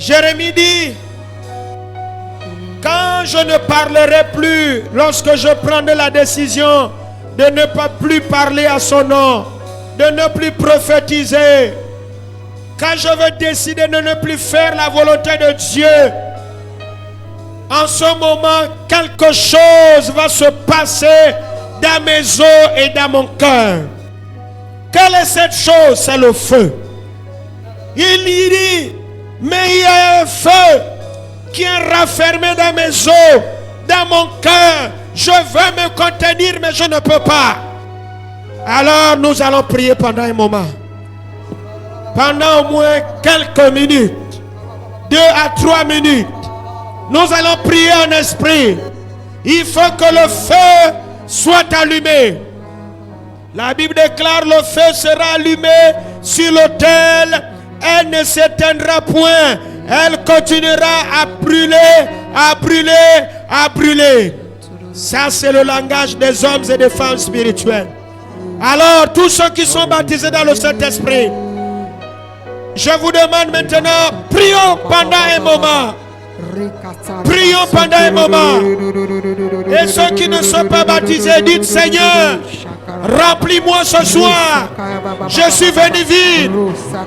Jérémie dit, quand je ne parlerai plus, lorsque je prendrai la décision de ne pas plus parler à son nom, de ne plus prophétiser, quand je veux décider de ne plus faire la volonté de Dieu, en ce moment, quelque chose va se passer dans mes os et dans mon cœur. Quelle est cette chose? C'est le feu. Il dit, mais il y a un feu qui est raffermé dans mes os, dans mon cœur. Je veux me contenir, mais je ne peux pas. Alors nous allons prier pendant un moment. Pendant au moins quelques minutes, 2 à 3 minutes, nous allons prier en esprit. Il faut que le feu soit allumé. La Bible déclare, le feu sera allumé sur l'autel. Elle ne s'éteindra point. Elle continuera à brûler, à brûler, à brûler. Ça, c'est le langage des hommes et des femmes spirituels. Alors, tous ceux qui sont baptisés dans le Saint-Esprit, je vous demande maintenant, prions pendant un moment. Prions pendant un moment. Et ceux qui ne sont pas baptisés, dites, Seigneur, remplis-moi ce soir. Je suis venu vide.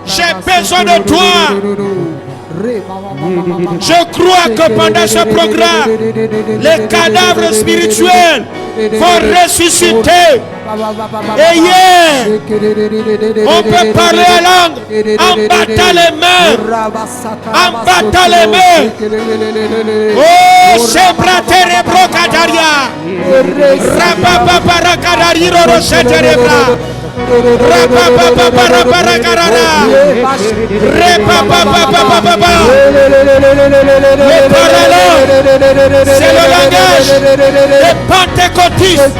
J'ai besoin de toi. Je crois que pendant ce programme, les cadavres spirituels vont ressusciter. Et hier, on peut parler à langue en battant les mains. En battant les mains. Oh, Shebratere Brocadaria. Rabababarakadario Rocheterebra. C'est le langage des pentecôtistes.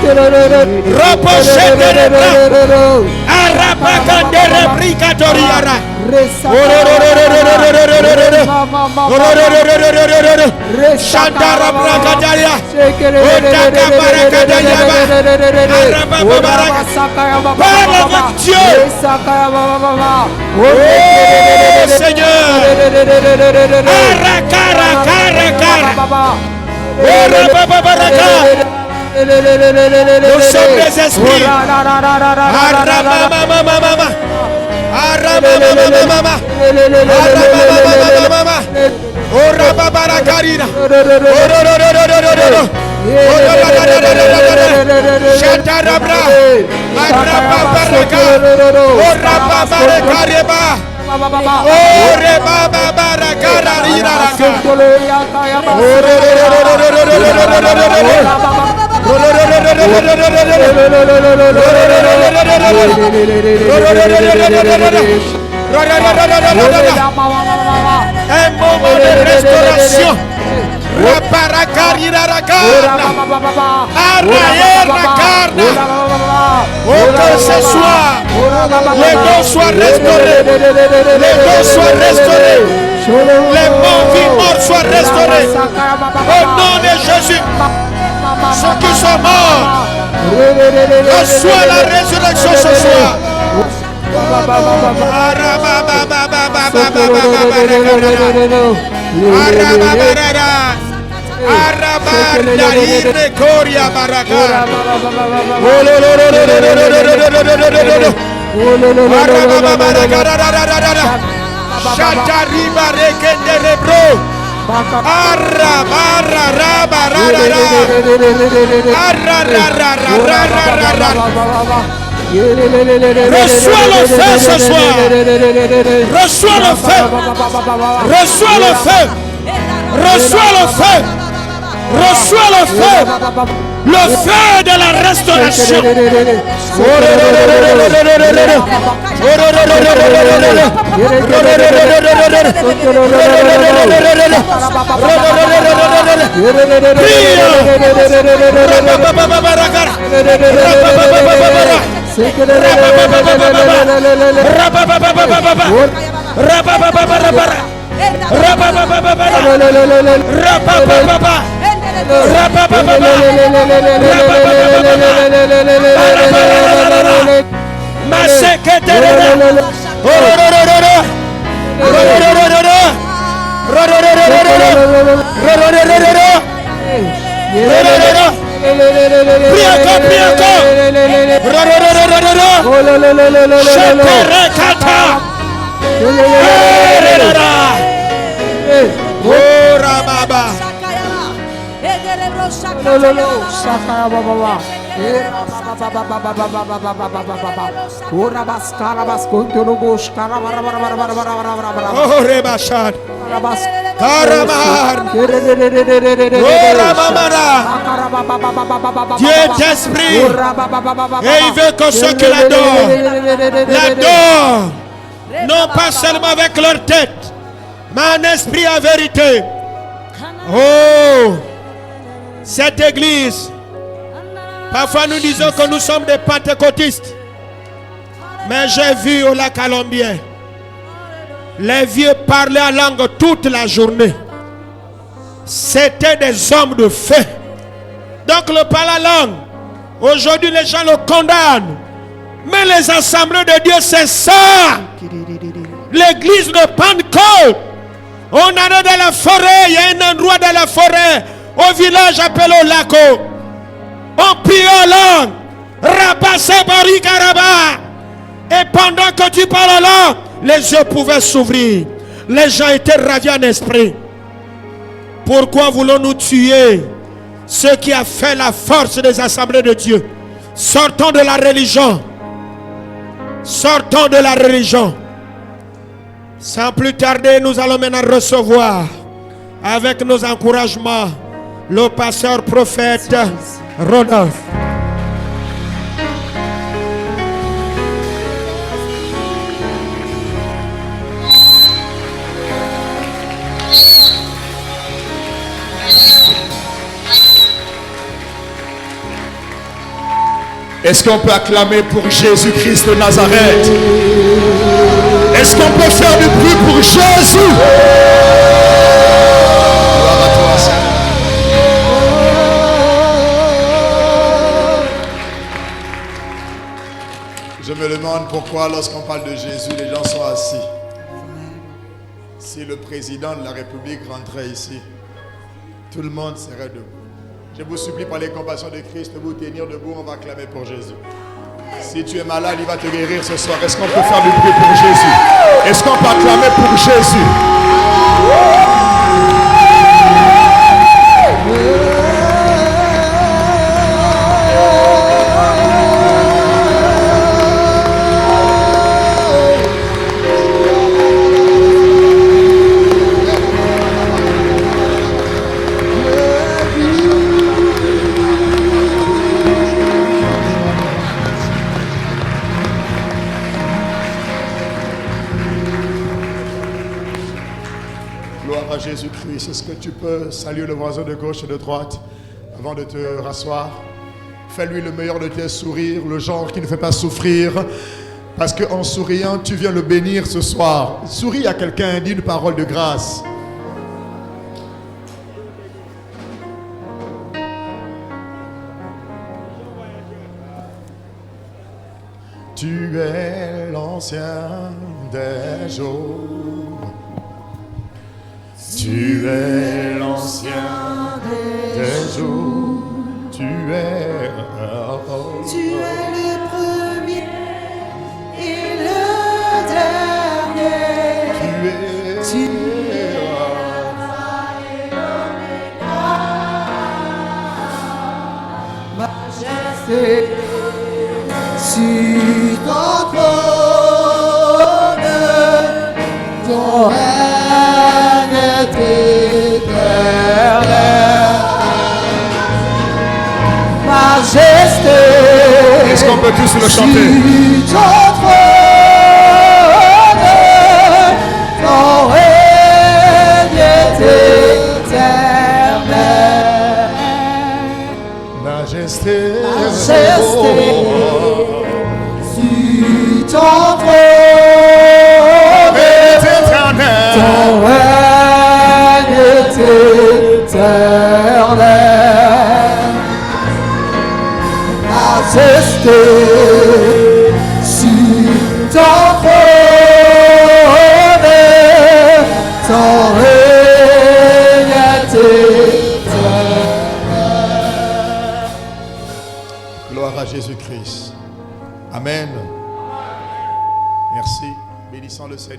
Parle avec Dieu. Oh Seigneur. Nous sommes les esprits. Un moment de restauration. Oh, que ce soit, les dons soient restaurés, les dons soient restaurés, les morts soient restaurés. Au nom de Jésus, ceux qui sont morts, reçois la résurrection ce soir. Reçois le feu ce soir. Reçois le feu. Reçois le feu. Reçois le feu. Reçois le feu. Le feu de la restauration. Prie encore, prie encore. Dieu est esprit et il veut que ceux qui l'adorent, non pas seulement avec leur tête, mais en esprit en vérité. Oh, cette église, parfois nous disons que nous sommes des pentecôtistes, mais j'ai vu au lac Colombien les vieux parler en langue toute la journée. C'était des hommes de feu. Donc le parler en langue, aujourd'hui les gens le condamnent. Mais les assemblées de Dieu, c'est ça. L'église de Pentecôte. On en est dans la forêt. Il y a un endroit dans la forêt, au village appelé au Laco. On prie en langue. Et pendant que tu parles en langue, les yeux pouvaient s'ouvrir. Les gens étaient ravis en esprit. Pourquoi voulons-nous tuer ce qui a fait la force des assemblées de Dieu? Sortons de la religion. Sortons de la religion. Sans plus tarder, nous allons maintenant recevoir avec nos encouragements le pasteur prophète Rodolphe. Est-ce qu'on peut acclamer pour Jésus-Christ de Nazareth? Est-ce qu'on peut faire du bruit pour Jésus? Gloire à toi, Seigneur. Je me demande pourquoi lorsqu'on parle de Jésus, les gens sont assis. Si le président de la République rentrait ici, tout le monde serait debout. Je vous supplie par les compassions de Christ de vous tenir debout, on va clamer pour Jésus. Si tu es malade, il va te guérir ce soir. Est-ce qu'on peut faire du bruit pour Jésus? Est-ce qu'on peut acclamer pour Jésus? Jésus-Christ, est-ce que tu peux saluer le voisin de gauche et de droite avant de te rasseoir? Fais-lui le meilleur de tes sourires, le genre qui ne fait pas souffrir, parce qu'en souriant, tu viens le bénir ce soir. Souris à quelqu'un, dis une parole de grâce. Tu es l'ancien des jours. Tu es l'ancien des jours, tu es le premier et le dernier. Tu es Alpha et Oméga. Majesté sur ton trône, ton règne est éternel. Majesté. Est-ce qu'on peut tous le chanter? Sur ton trône, ton règne est éternel. Majesté, Majesté, sur ton trône, ton règne est éternel. Majesté, sur ton trône, ton règne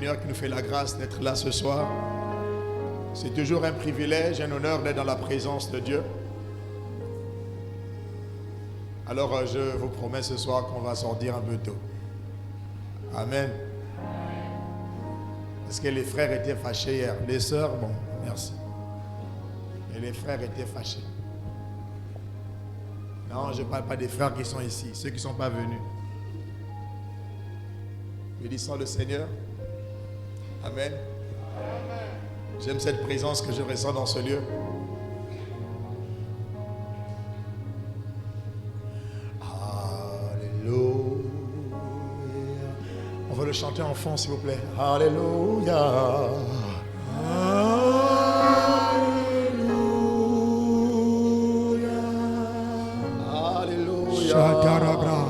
Seigneur qui nous fait la grâce d'être là ce soir. C'est toujours un privilège, un honneur d'être dans la présence de Dieu. Alors je vous promets ce soir qu'on va sortir un peu tôt. Amen. Parce que les frères étaient fâchés hier. Les sœurs, bon, merci. Et les frères étaient fâchés. Non, je ne parle pas des frères qui sont ici, ceux qui ne sont pas venus. Bénissons le Seigneur. Amen. J'aime cette présence que je ressens dans ce lieu. Alléluia. On va le chanter en fond, s'il vous plaît. Alléluia. Shatarabra.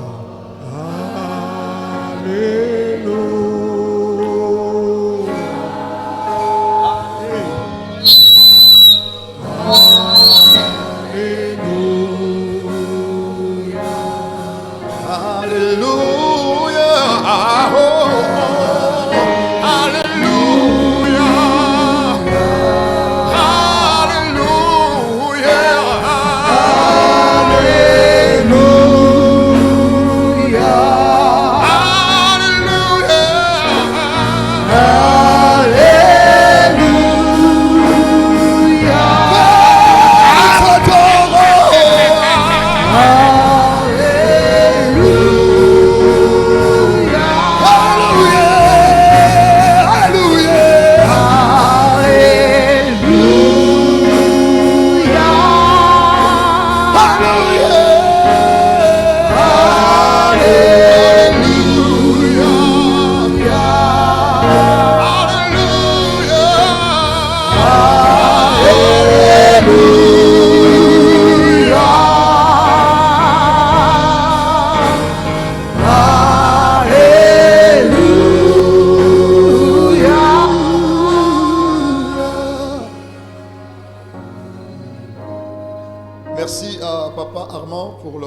Merci à Papa Armand pour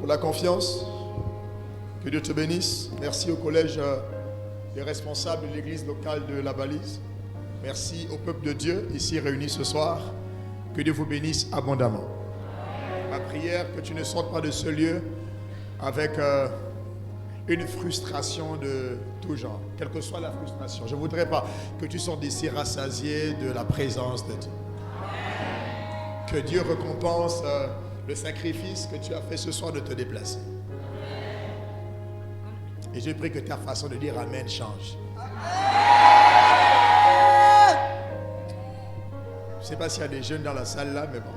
la confiance. Que Dieu te bénisse. Merci au collège des responsables de l'église locale de La Balise. Merci au peuple de Dieu ici réuni ce soir. Que Dieu vous bénisse abondamment. Ma prière, que tu ne sortes pas de ce lieu avec une frustration de tout genre. Quelle que soit la frustration. Je ne voudrais pas que tu sortes d'ici rassasié de la présence de Dieu. Que Dieu récompense le sacrifice que tu as fait ce soir de te déplacer. Et je prie que ta façon de dire Amen change. Je ne sais pas s'il y a des jeunes dans la salle là, mais bon.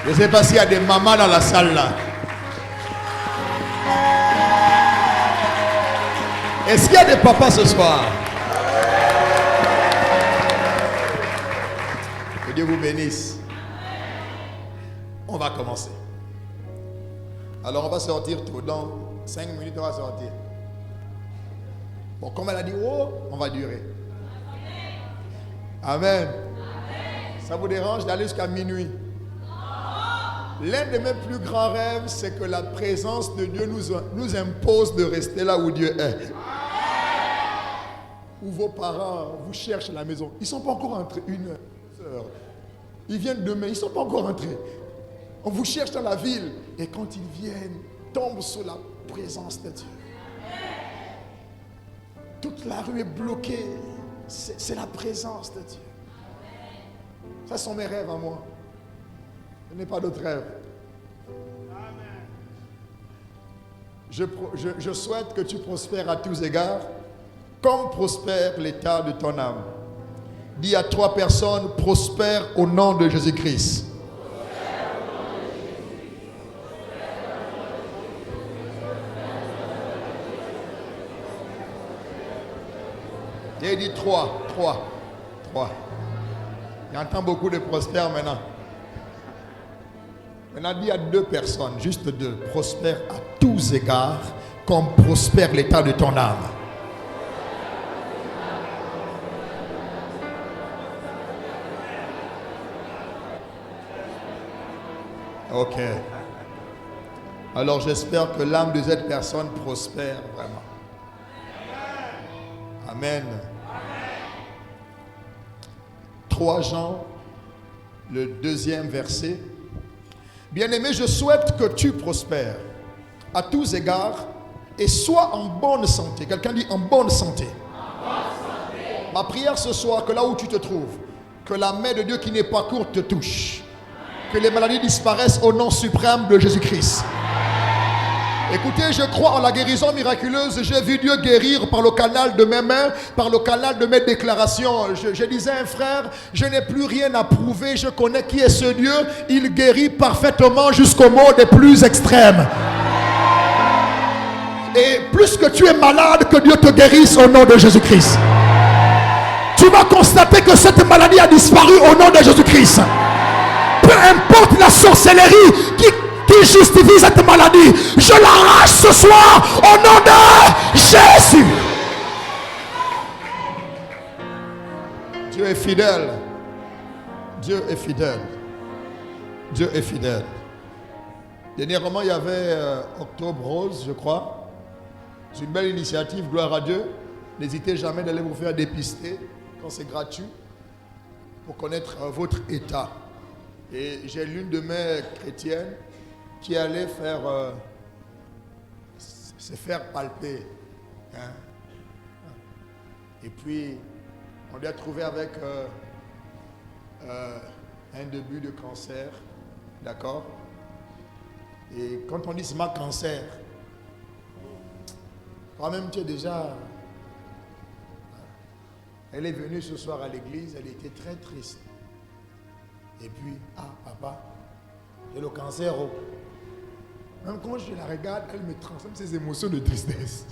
Je ne sais pas s'il y a des mamans dans la salle là. Est-ce qu'il y a des papas ce soir? Que Dieu vous bénisse. On va commencer. Alors on va sortir tout. Dans 5 minutes on va sortir. Bon, comme elle a dit, oh, on va durer. Amen. Ça vous dérange d'aller jusqu'à minuit? L'un de mes plus grands rêves, c'est que la présence de Dieu nous impose de rester là où Dieu est. Où vos parents vous cherchent à la maison. Ils ne sont pas encore entrés 1 heure. Ils viennent demain, ils ne sont pas encore entrés. On vous cherche dans la ville. Et quand ils viennent, tombent sous la présence de Dieu. Toute la rue est bloquée. C'est la présence de Dieu. Ça sont mes rêves à moi. Je n'ai pas d'autres rêves. Je souhaite que tu prospères à tous égards, comme prospère l'état de ton âme. Dis à 3 personnes, prospère au nom de Jésus-Christ. Et dit 3. J'entends beaucoup de prospères maintenant. Maintenant, dis à 2 personnes, juste 2, prospère à tous égards, comme prospère l'état de ton âme. Ok. Alors j'espère que l'âme de cette personne prospère vraiment. Amen. 3 Jean, le 2e verset. Bien-aimé, je souhaite que tu prospères à tous égards et sois en bonne santé. Quelqu'un dit en bonne santé. Ma prière ce soir, que là où tu te trouves, que la main de Dieu qui n'est pas courte te touche. Que les maladies disparaissent au nom suprême de Jésus-Christ. Écoutez, je crois en la guérison miraculeuse. J'ai vu Dieu guérir par le canal de mes mains, par le canal de mes déclarations. Je disais à un frère, je n'ai plus rien à prouver. Je connais qui est ce Dieu. Il guérit parfaitement jusqu'au mot des plus extrêmes. Et plus que tu es malade, que Dieu te guérisse au nom de Jésus-Christ. Tu vas constater que cette maladie a disparu au nom de Jésus-Christ. Peu importe la sorcellerie qui justifie cette maladie, je l'arrache ce soir au nom de Jésus. Dieu est fidèle. Dieu est fidèle. Dieu est fidèle. Dernièrement, il y avait Octobre Rose, je crois. C'est une belle initiative, gloire à Dieu. N'hésitez jamais d'aller vous faire dépister quand c'est gratuit pour connaître votre état. Et j'ai l'une de mes chrétiennes qui allait se faire palper. Hein? Et puis, on lui a trouvé avec un début de cancer. D'accord? Et quand on dit c'est ma cancer, toi-même tu es déjà... Elle est venue ce soir à l'église, elle était très triste. Et puis, papa, j'ai le cancer. Même quand je la regarde, elle me transforme ces émotions de tristesse.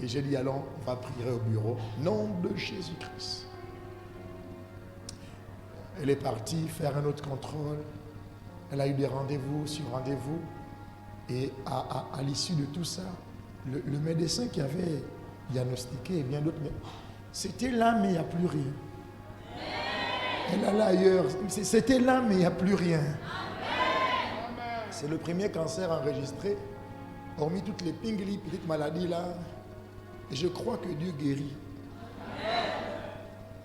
Et j'ai dit, allons, on va prier au bureau. Nom de Jésus-Christ. Elle est partie faire un autre contrôle. Elle a eu des rendez-vous sur rendez-vous. Et à l'issue de tout ça, le médecin qui avait diagnostiqué et bien d'autres, c'était là, mais il n'y a plus rien. Elle allait ailleurs. C'était là, mais il n'y a plus rien. C'est le premier cancer enregistré. Hormis toutes les pinglis, petites maladies là. Et je crois que Dieu guérit.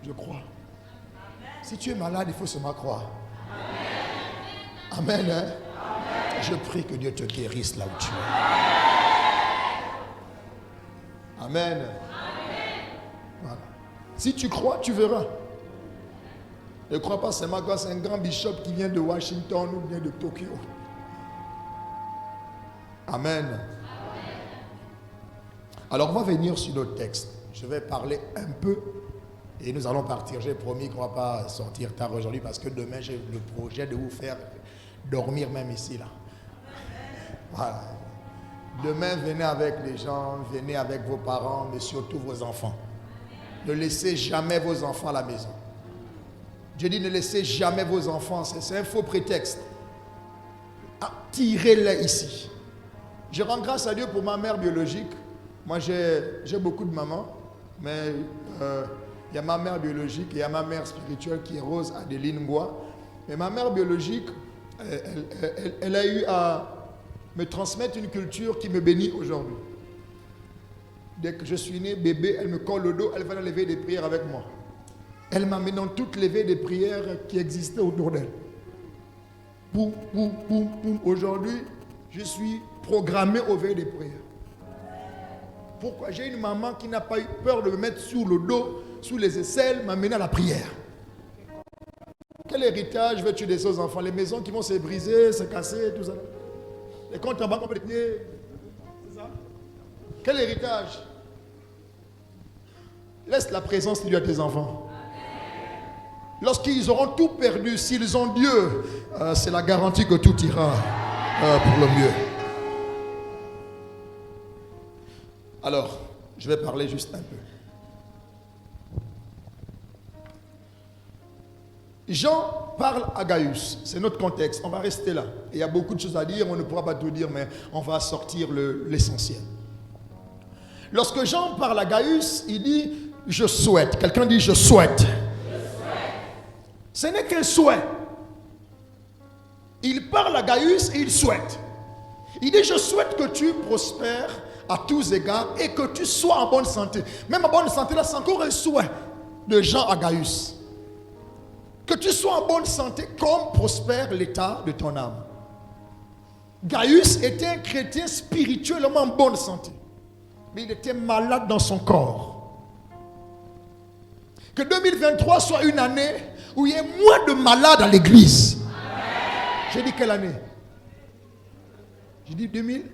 Je crois. Si tu es malade, il faut seulement croire. Amen. Hein? Je prie que Dieu te guérisse là où tu es. Amen. Voilà. Si tu crois, tu verras. Ne crois pas seulement que c'est un grand bishop qui vient de Washington ou bien de Tokyo. Amen. Alors on va venir sur notre texte. Je vais parler un peu et nous allons partir. J'ai promis qu'on ne va pas sortir tard aujourd'hui parce que demain j'ai le projet de vous faire dormir même ici là. Voilà. Demain venez avec les gens, venez avec vos parents, mais surtout vos enfants. Ne laissez jamais vos enfants à la maison. Dieu dit ne laissez jamais vos enfants, c'est un faux prétexte. Tirez-les ici. Je rends grâce à Dieu pour ma mère biologique. Moi j'ai beaucoup de mamans, mais il y a ma mère biologique et il y a ma mère spirituelle qui est Rose Adeline Ngoua. Mais ma mère biologique, elle a eu à me transmettre une culture qui me bénit aujourd'hui. Dès que je suis né, bébé, elle me colle le dos, elle va dans l'éveil des prières avec moi. Elle m'a mis dans toutes les veilles des prières qui existaient autour d'elle. Poum, poum, poum, poum. Aujourd'hui, je suis programmé aux veilles des prières. Pourquoi? J'ai une maman qui n'a pas eu peur de me mettre sur le dos, sous les aisselles, m'amener à la prière. Quel héritage veux-tu de ces enfants? Les maisons qui vont se briser, se casser, tout ça. Les comptes en banque, on peut les payer. C'est ça? Quel héritage? Laisse la présence de Dieu à tes enfants. Lorsqu'ils auront tout perdu, s'ils ont Dieu, c'est la garantie que tout ira pour le mieux. Alors, je vais parler juste un peu. Jean parle à Gaius, c'est notre contexte, on va rester là. Il y a beaucoup de choses à dire, on ne pourra pas tout dire, mais on va sortir l'essentiel. Lorsque Jean parle à Gaius, il dit « je souhaite ». Quelqu'un dit « je souhaite ». Ce n'est qu'un souhait. il parle à Gaius et il souhaite. Il dit, je souhaite que tu prospères à tous égards et que tu sois en bonne santé. Même en bonne santé, là, c'est encore un souhait de Jean à Gaius. Que tu sois en bonne santé comme prospère l'état de ton âme. Gaius était un chrétien spirituellement en bonne santé. Mais il était malade dans son corps. Que 2023 soit une année où il y ait moins de malades à l'église. J'ai dit quelle année? J'ai dit 2000.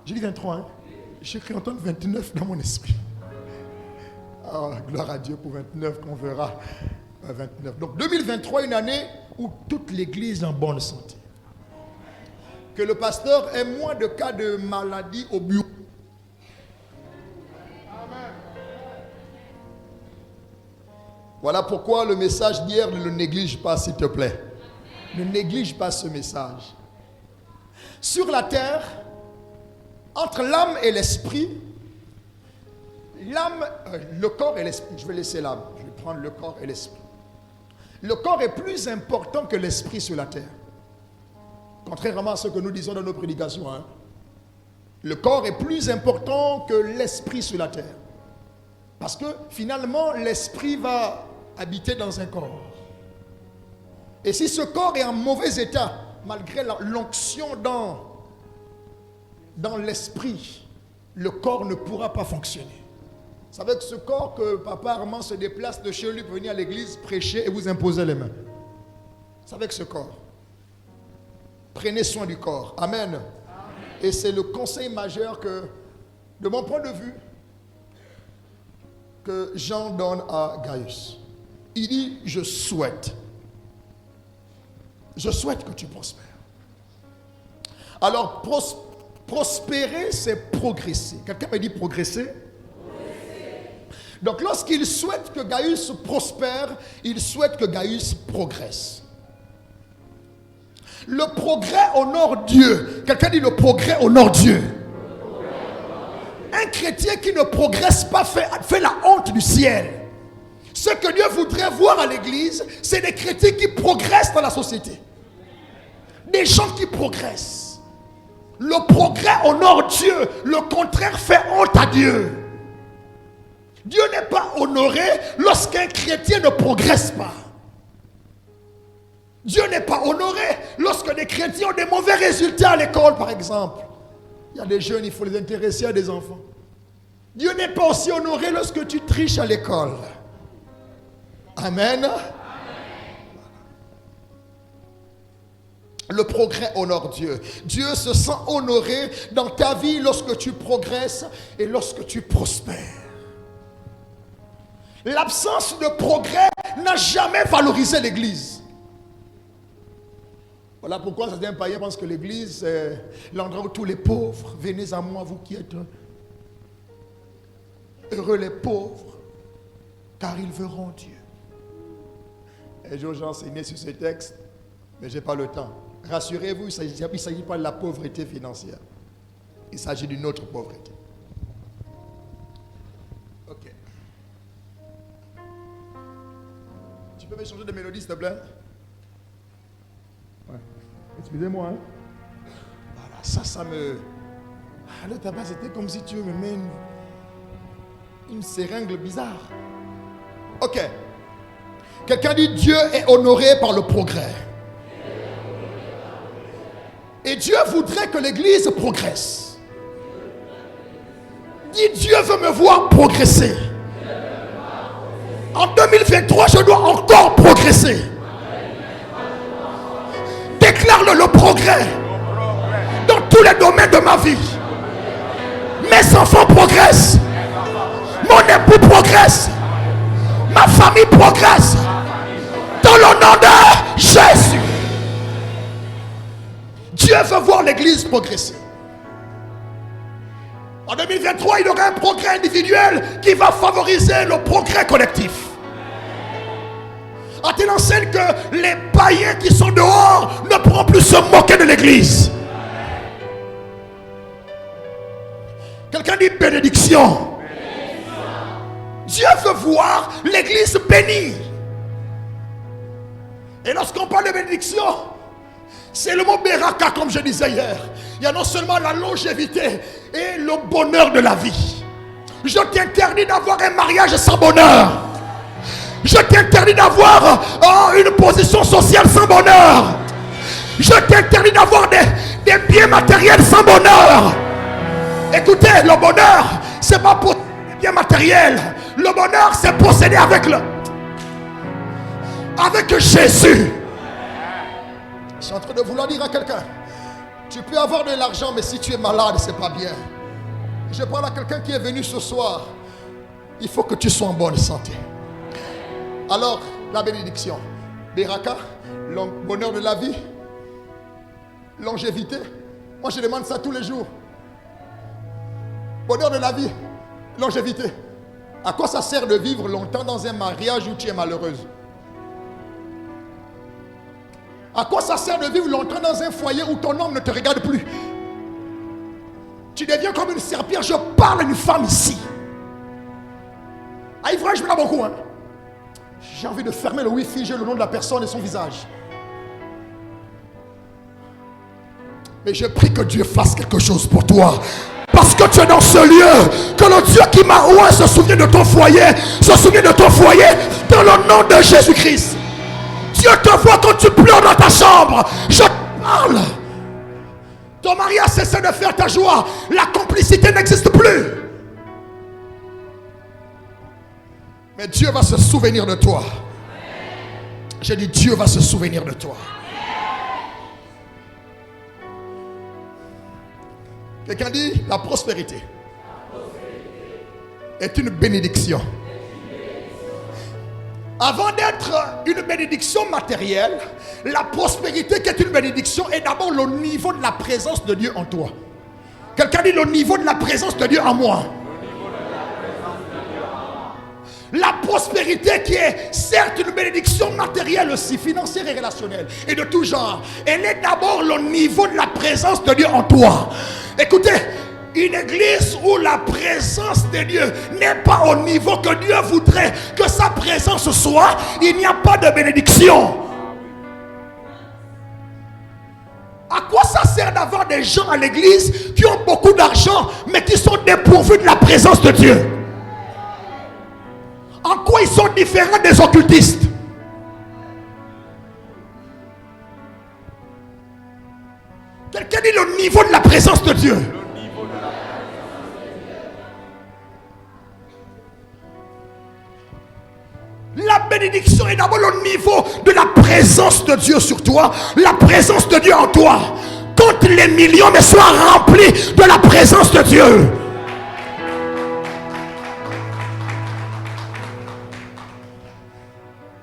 J'ai dit 23. Hein? J'ai cru entendre 29 dans mon esprit. Oh, gloire à Dieu pour 29 qu'on verra. 29. Donc 2023, une année où toute l'église est en bonne santé. Que le pasteur ait moins de cas de maladie au bureau. Amen. Voilà pourquoi le message d'hier, ne le néglige pas, s'il te plaît. Ne néglige pas ce message. Sur la terre, entre l'âme et l'esprit, le corps et l'esprit, je vais laisser l'âme, je vais prendre le corps et l'esprit. Le corps est plus important que l'esprit sur la terre. Contrairement à ce que nous disons dans nos prédications. Hein. Le corps est plus important que l'esprit sur la terre. Parce que finalement, l'esprit va habiter dans un corps. Et si ce corps est en mauvais état, malgré l'onction dans l'esprit, le corps ne pourra pas fonctionner. C'est avec ce corps que Papa Armand se déplace de chez lui pour venir à l'église, prêcher et vous imposer les mains. C'est avec ce corps. Prenez soin du corps. Amen. Amen. Et c'est le conseil majeur que, de mon point de vue, que Jean donne à Gaius. Il dit, je souhaite que tu prospères. Alors, prospérer, c'est progresser. Quelqu'un m'a dit progresser? Donc lorsqu'il souhaite que Gaius prospère, il souhaite que Gaius progresse. Le progrès honore Dieu. Quelqu'un dit le progrès honore Dieu. Un chrétien qui ne progresse pas fait la honte du ciel. Ce que Dieu voudrait voir à l'église, c'est des chrétiens qui progressent dans la société. Des gens qui progressent. Le progrès honore Dieu. Le contraire fait honte à Dieu. Dieu n'est pas honoré lorsqu'un chrétien ne progresse pas. Dieu n'est pas honoré lorsque des chrétiens ont des mauvais résultats à l'école, par exemple. Il y a des jeunes, il faut les intéresser à des enfants. Dieu n'est pas aussi honoré lorsque tu triches à l'école. Amen. Le progrès honore Dieu. Dieu se sent honoré dans ta vie lorsque tu progresses et lorsque tu prospères. L'absence de progrès n'a jamais valorisé l'église. Voilà pourquoi certains païens pensent que l'église est l'endroit où tous les pauvres, venez à moi, vous qui êtes heureux les pauvres, car ils verront Dieu. Un jour j'ai enseigné sur ce texte, mais je n'ai pas le temps. Rassurez-vous, il ne s'agit pas de la pauvreté financière. Il s'agit d'une autre pauvreté. Ok. Tu peux me changer de mélodie, s'il te plaît? Ouais. Excusez-moi. Hein? Voilà, ça me... Ah, le tabac, c'était comme si tu me mets une seringue bizarre. Ok. Quelqu'un dit Dieu est honoré par le progrès. Et Dieu voudrait que l'église progresse. Dis Dieu veut me voir progresser. En 2023, je dois encore progresser. Déclare-le progrès dans tous les domaines de ma vie. Mes enfants progressent. Mon époux progresse. Ma famille progresse. Dans le nom de Jésus. Dieu veut voir l'église progresser. En 2023, il y aura un progrès individuel qui va favoriser le progrès collectif. À telle enseigne que les païens qui sont dehors ne pourront plus se moquer de l'église. Quelqu'un dit bénédiction. Dieu veut voir l'église bénie. Et lorsqu'on parle de bénédiction, C'est le mot Beraka, comme je disais hier. Il y a non seulement la longévité et le bonheur de la vie. Je t'interdis d'avoir un mariage sans bonheur. Je t'interdis d'avoir une position sociale sans bonheur. Je t'interdis d'avoir des biens matériels sans bonheur. Écoutez, le bonheur, c'est pas pour des biens matériels. Le bonheur, c'est posséder avec Jésus. Je suis en train de vouloir dire à quelqu'un, tu peux avoir de l'argent, mais si tu es malade, c'est pas bien. Je parle à quelqu'un qui est venu ce soir. Il faut que tu sois en bonne santé. Alors, la bénédiction. Beraka, le bonheur de la vie, longévité. Moi, je demande ça tous les jours. Bonheur de la vie, longévité. À quoi ça sert de vivre longtemps dans un mariage où tu es malheureuse? À quoi ça sert de vivre longtemps dans un foyer où ton homme ne te regarde plus? Tu deviens comme une serpillère. Je parle d'une femme ici. Ah, Ivraie, je me l'a beaucoup. Hein? J'ai envie de fermer le wifi, j'ai le nom de la personne et son visage. Mais je prie que Dieu fasse quelque chose pour toi. Parce que tu es dans ce lieu. Que le Dieu qui m'a oué se souvient de ton foyer. Se souvient de ton foyer dans le nom de Jésus-Christ. Dieu te voit quand tu pleures dans ta chambre. Je te parle. Ton mari a cessé de faire ta joie. La complicité n'existe plus. Mais Dieu va se souvenir de toi. J'ai dit Dieu va se souvenir de toi. Quelqu'un dit la prospérité est une bénédiction. Avant d'être une bénédiction matérielle, la prospérité qui est une bénédiction est d'abord le niveau de la présence de Dieu en toi. Quelqu'un dit le niveau de la présence de Dieu en moi. La prospérité qui est certes une bénédiction matérielle aussi, financière et relationnelle, et de tout genre, elle est d'abord le niveau de la présence de Dieu en toi. Écoutez, une église où la présence de Dieu n'est pas au niveau que Dieu voudrait que sa présence soit, il n'y a pas de bénédiction. À quoi ça sert d'avoir des gens à l'église qui ont beaucoup d'argent mais qui sont dépourvus de la présence de Dieu? En quoi ils sont différents des occultistes? Quelqu'un dit le niveau de la présence de Dieu. La bénédiction est d'abord le niveau de la présence de Dieu sur toi, la présence de Dieu en toi. Quand les millions mais soient remplis de la présence de Dieu.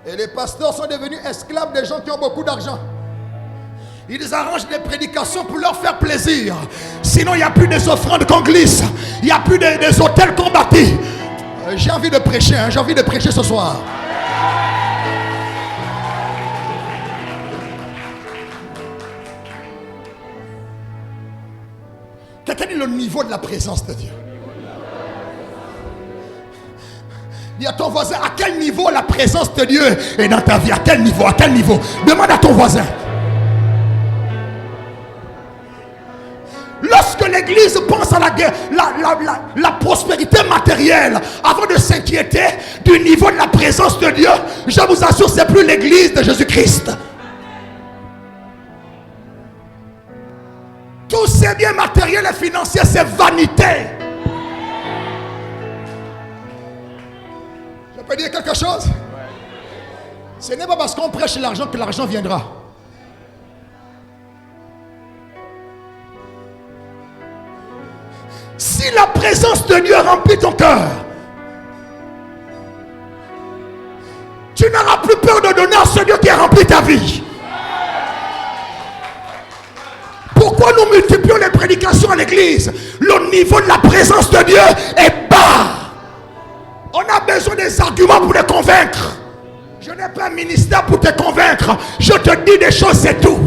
Et les pasteurs sont devenus esclaves des gens qui ont beaucoup d'argent. Ils arrangent des prédications pour leur faire plaisir. Sinon, il n'y a plus des offrandes qu'on glisse. Il n'y a plus des hôtels qu'on bâtit. J'ai envie de prêcher, j'ai envie de prêcher ce soir. Quelqu'un dit le niveau de la présence de Dieu. Dis à ton voisin, à quel niveau la présence de Dieu est dans ta vie? À quel niveau? À quel niveau? Demande à ton voisin. Lorsque l'église pense à la prospérité matérielle, avant de s'inquiéter du niveau de la présence de Dieu, je vous assure, c'est plus l'église de Jésus-Christ. Tous ces biens matériels et financiers, c'est vanité. Je peux dire quelque chose? Ce n'est pas parce qu'on prêche l'argent que l'argent viendra. Si la présence de Dieu remplit ton cœur, tu n'auras plus peur de donner à ce Dieu qui a rempli ta vie. Pourquoi nous multiplions les prédications à l'église? Le niveau de la présence de Dieu est bas. On a besoin des arguments pour les convaincre. Je n'ai pas un ministère pour te convaincre. Je te dis des choses, c'est tout.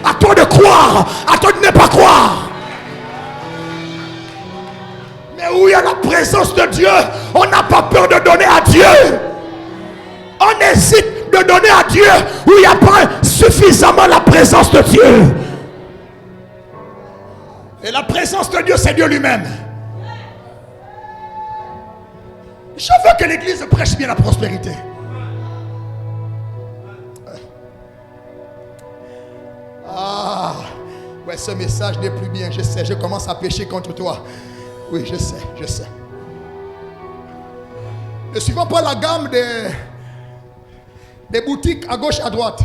À toi de croire, à toi de ne pas croire. Mais où il y a la présence de Dieu, on n'a pas peur de donner à Dieu. On hésite de donner à Dieu où il n'y a pas suffisamment la présence de Dieu. Dieu. Et la présence de Dieu, c'est Dieu lui-même. Je veux que l'église prêche bien la prospérité. Ah, ouais, ce message n'est plus bien, je sais, je commence à pécher contre toi. Oui, je sais, je sais. Ne suivons pas la gamme des boutiques à gauche, à droite.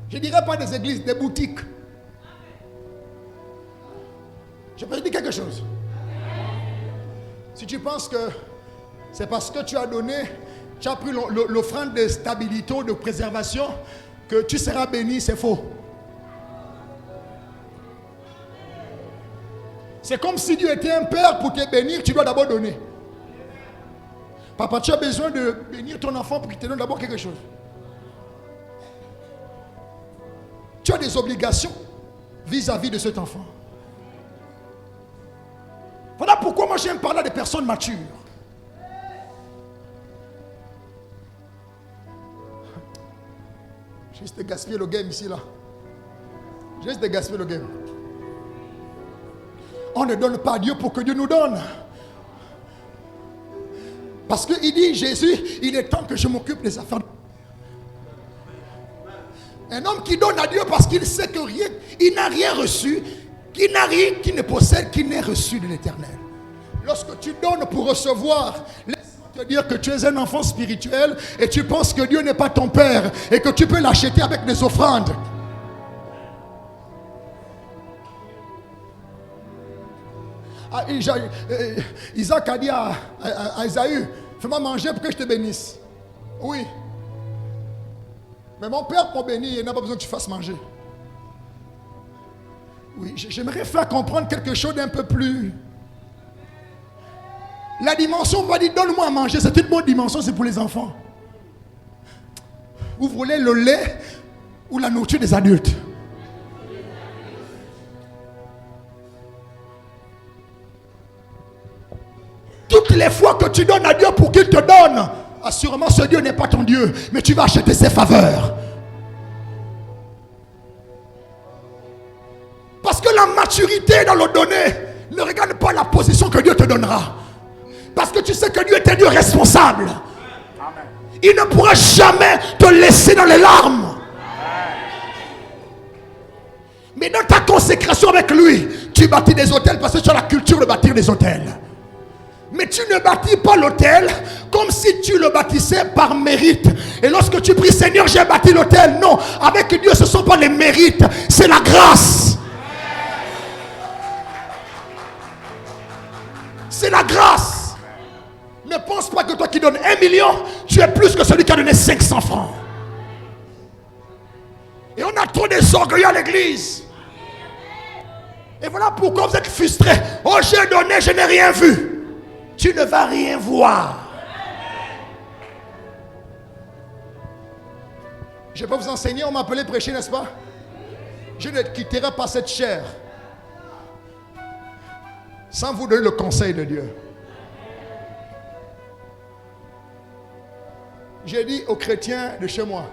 Je ne dirais pas des églises, des boutiques. Je peux te dire quelque chose. Si tu penses que c'est parce que tu as donné, tu as pris l'offrande de stabilité, de préservation, que tu seras béni, c'est faux. C'est comme si Dieu était un père, pour te bénir, tu dois d'abord donner. Papa, tu as besoin de bénir ton enfant pour qu'il te donne d'abord quelque chose. Tu as des obligations vis-à-vis de cet enfant. Voilà pourquoi moi j'aime parler à des personnes matures. Juste de gaspiller le game ici là. Juste de gaspiller le game. On ne donne pas à Dieu pour que Dieu nous donne. Parce qu'il dit, Jésus, il est temps que je m'occupe des affaires. Un homme qui donne à Dieu parce qu'il sait que rien, il n'a rien reçu, qu'il n'a rien, qu'il ne possède, qu'il n'ait reçu de l'Éternel. Lorsque tu donnes pour recevoir, laisse-moi te dire que tu es un enfant spirituel et tu penses que Dieu n'est pas ton père et que tu peux l'acheter avec des offrandes. Isaac a dit à Esaü, fais-moi manger pour que je te bénisse. Oui. Mais mon père pour bénir, il n'a pas besoin que tu fasses manger. Oui, j'aimerais faire comprendre quelque chose d'un peu plus. La dimension, on va dire, donne-moi à manger, c'est une bonne dimension, c'est pour les enfants. Vous voulez le lait ou la nourriture des adultes? Toutes les fois que tu donnes à Dieu pour qu'il te donne, assurément ce Dieu n'est pas ton Dieu, mais tu vas acheter ses faveurs. Parce que la maturité dans le donner ne regarde pas la position que Dieu te donnera. Parce que tu sais que Dieu est un Dieu responsable. Amen. Il ne pourra jamais te laisser dans les larmes. Amen. Mais dans ta consécration avec lui, tu bâtis des hôtels parce que tu as la culture de bâtir des hôtels. Mais tu ne bâtis pas l'autel comme si tu le bâtissais par mérite. Et lorsque tu pries, Seigneur, j'ai bâti l'autel. Non, avec Dieu, ce ne sont pas les mérites, c'est la grâce. C'est la grâce. Ne pense pas que toi qui donnes 1 million, tu es plus que celui qui a donné 500 francs. Et on a trop des orgueils à l'église. Et voilà pourquoi vous êtes frustrés. Oh, j'ai donné, je n'ai rien vu. Tu ne vas rien voir. Je peux vous enseigner, on m'appelait prêcher, n'est-ce pas? Je ne quitterai pas cette chair sans vous donner le conseil de Dieu. J'ai dit aux chrétiens de chez moi,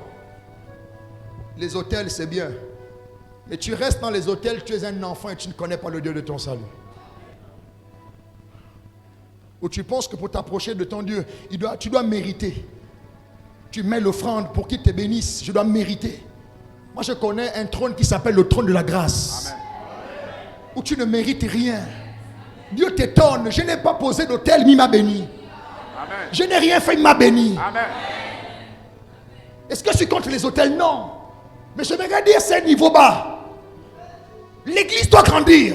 les hôtels c'est bien, mais tu restes dans les hôtels, tu es un enfant et tu ne connais pas le Dieu de ton salut. Ou tu penses que pour t'approcher de ton Dieu, tu dois mériter. Tu mets l'offrande pour qu'il te bénisse. Je dois mériter. Moi je connais un trône qui s'appelle le trône de la grâce. Amen. Où tu ne mérites rien. Dieu t'étonne. Je n'ai pas posé d'autel, mais il m'a béni. Amen. Je n'ai rien fait, il m'a béni. Amen. Est-ce que je suis contre les hôtels? Non. Mais je vais dire c'est un niveau bas. L'église doit grandir.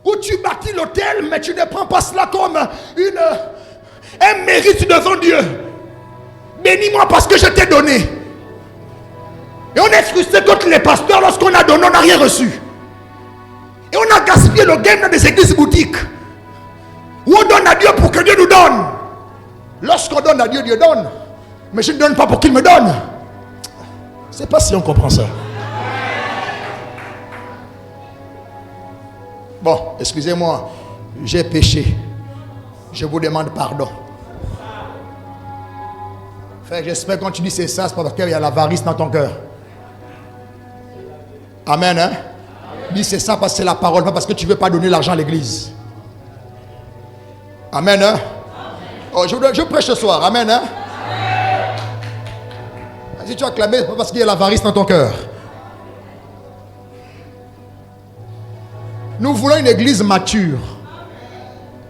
Où tu bâtis l'autel, mais tu ne prends pas cela comme un mérite devant Dieu. Bénis-moi parce que je t'ai donné. Et on est frustré contre les pasteurs lorsqu'on a donné, on n'a rien reçu. Et on a gaspillé le game dans des églises boutiques. Où on donne à Dieu pour que Dieu nous donne. Lorsqu'on donne à Dieu, Dieu donne. Mais je ne donne pas pour qu'il me donne. Je ne sais pas si on comprend ça. Bon, excusez-moi, j'ai péché. Je vous demande pardon. Frère, j'espère que quand tu dis c'est ça, c'est pas parce qu'il y a l'avarice dans ton cœur. Amen, hein? Dis c'est ça parce que c'est la parole, pas parce que tu ne veux pas donner l'argent à l'église. Amen, hein? Oh, je prêche ce soir, amen, hein? Si tu as clamé, c'est pas parce qu'il y a l'avarice dans ton cœur. Nous voulons une église mature.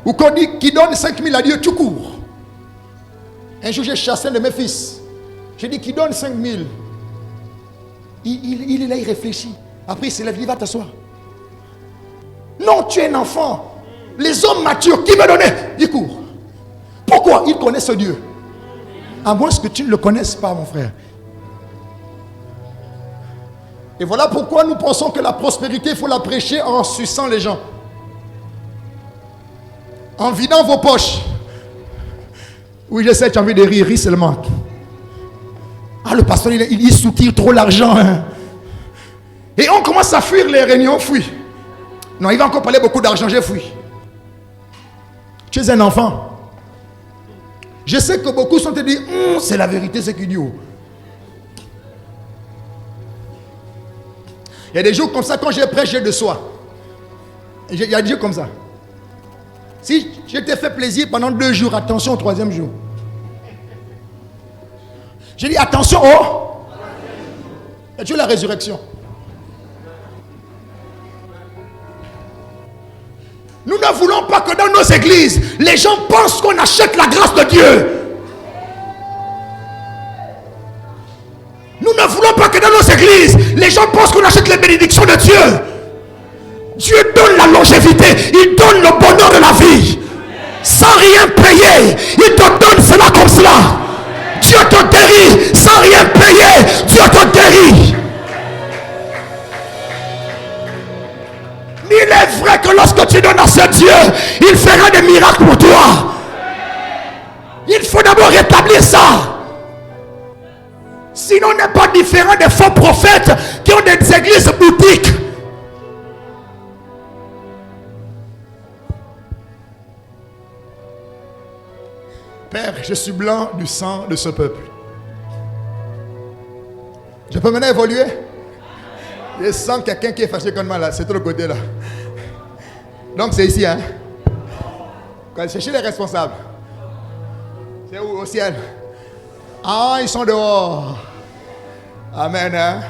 Ou qu'on dit qui donne 5 000 à Dieu, tu cours. Un jour, j'ai chassé un de mes fils. J'ai dit qui donne 5 000. Il est là, il réfléchit. Après, il se lève, il va t'asseoir. Non, tu es un enfant. Les hommes matures, qui me donnait, ils courent. Pourquoi? Ils connaissent Dieu. À moins que tu ne le connaisses pas, mon frère. Et voilà pourquoi nous pensons que la prospérité, il faut la prêcher en suçant les gens. En vidant vos poches. Oui, je sais, tu as envie de rire, ris seulement. Ah, le pasteur, il soutire trop l'argent. Hein. Et on commence à fuir les réunions, on fuit. Non, il va encore parler beaucoup d'argent, j'ai fui. Tu es un enfant. Je sais que beaucoup sont te dire, c'est la vérité, c'est qu'il dit. Il y a des jours comme ça, quand j'ai prêché de soi. Il y a des jours comme ça. Si je t'ai fait plaisir pendant 2 jours, attention au 3e jour. J'ai dit attention et tu es la résurrection. Nous ne voulons pas que dans nos églises, les gens pensent qu'on achète la grâce de Dieu. Nous ne voulons pas que dans nos églises, les gens pensent qu'on achète les bénédictions de Dieu. Dieu donne la longévité, il donne le bonheur de la vie. Sans rien payer, il te donne cela comme cela. Dieu te guérit, sans rien payer, Dieu te guérit. Il est vrai que lorsque tu donnes à ce Dieu, il fera des miracles pour toi. Il faut d'abord rétablir ça. Sinon, on n'est pas différent des faux prophètes qui ont des églises boutiques. Père, je suis blanc du sang de ce peuple. Je peux maintenant évoluer? Je sens quelqu'un qui est fâché contre moi là, c'est de l'autre côté là. Donc c'est ici, hein? Quand cherchez les responsables. C'est où? Au ciel. Ah, ils sont dehors. Amen, hein?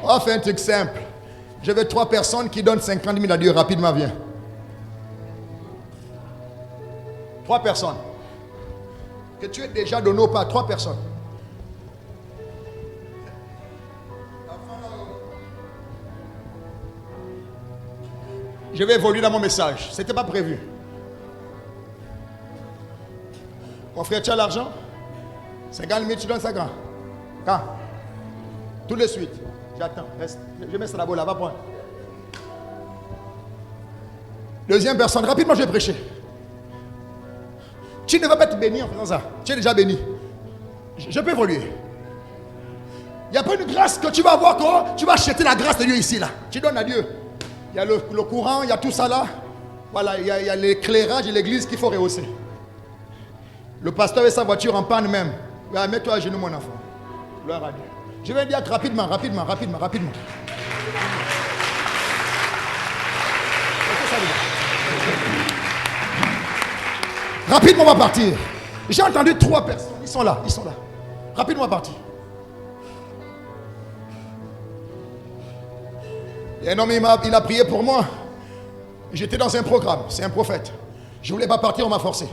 On fait un truc simple. Je veux 3 personnes qui donnent 50 000 à Dieu rapidement, viens. 3 personnes. Que tu aies déjà donné ou pas, 3 personnes. Je vais évoluer dans mon message. Ce n'était pas prévu. Mon frère, tu as l'argent? 50 000, tu donnes 50. Quand? Tout de suite. J'attends. Reste. Je mets ça là-bas, là, va point. Deuxième personne, rapidement, je vais prêcher. Tu ne vas pas être béni en faisant ça. Tu es déjà béni. Je peux évoluer. Il n'y a pas une grâce que tu vas avoir quand tu vas acheter la grâce de Dieu ici, là. Tu donnes à Dieu. Il y a le courant, il y a tout ça là. Voilà, il y a l'éclairage de l'église qu'il faut rehausser. Le pasteur et sa voiture en panne même. Ouais, mets-toi à genoux, mon enfant. Gloire à Dieu. Je vais dire rapidement. Rapidement, on va partir. J'ai entendu 3 personnes. Ils sont là. Rapidement, on va partir. Il y a un homme, il a prié pour moi. J'étais dans un programme. C'est un prophète. Je ne voulais pas partir, on m'a forcé.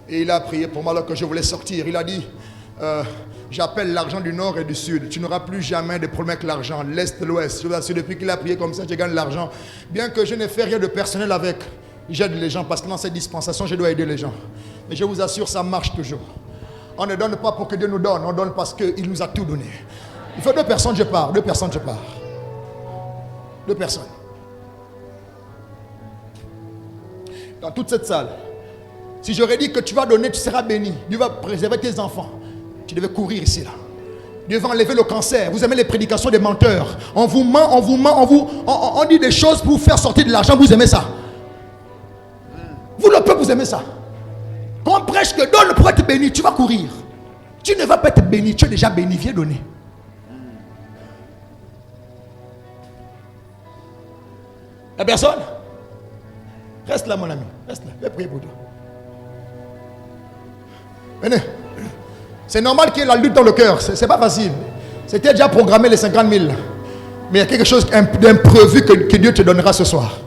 Et il a prié pour moi alors que je voulais sortir. Il a dit, j'appelle l'argent du nord et du sud. Tu n'auras plus jamais de problème avec l'argent. L'est, l'ouest. Je vous assure, depuis qu'il a prié comme ça, je gagne l'argent. Bien que je ne fais rien de personnel avec. J'aide les gens parce que dans cette dispensation, je dois aider les gens. Mais je vous assure, ça marche toujours. On ne donne pas pour que Dieu nous donne. On donne parce qu'il nous a tout donné. Il faut 2 personnes, je pars. 2 personnes, je pars. 2 personnes. Dans toute cette salle, si j'aurais dit que tu vas donner, tu seras béni. Dieu va préserver tes enfants. Tu devais courir ici, là. Dieu va enlever le cancer. Vous aimez les prédications des menteurs. On vous ment, on dit des choses pour vous faire sortir de l'argent. Vous aimez ça? Vous, le peuple, vous aimez ça? Quand on prêche que donne pour être béni, tu vas courir. Tu ne vas pas être béni, tu es déjà béni, viens donner. La personne, reste là mon ami, reste là, je vais prier pour toi. Venez. C'est normal qu'il y ait la lutte dans le cœur, c'est pas facile. C'était déjà programmé les 50 000. Mais il y a quelque chose d'imprévu que Dieu te donnera ce soir.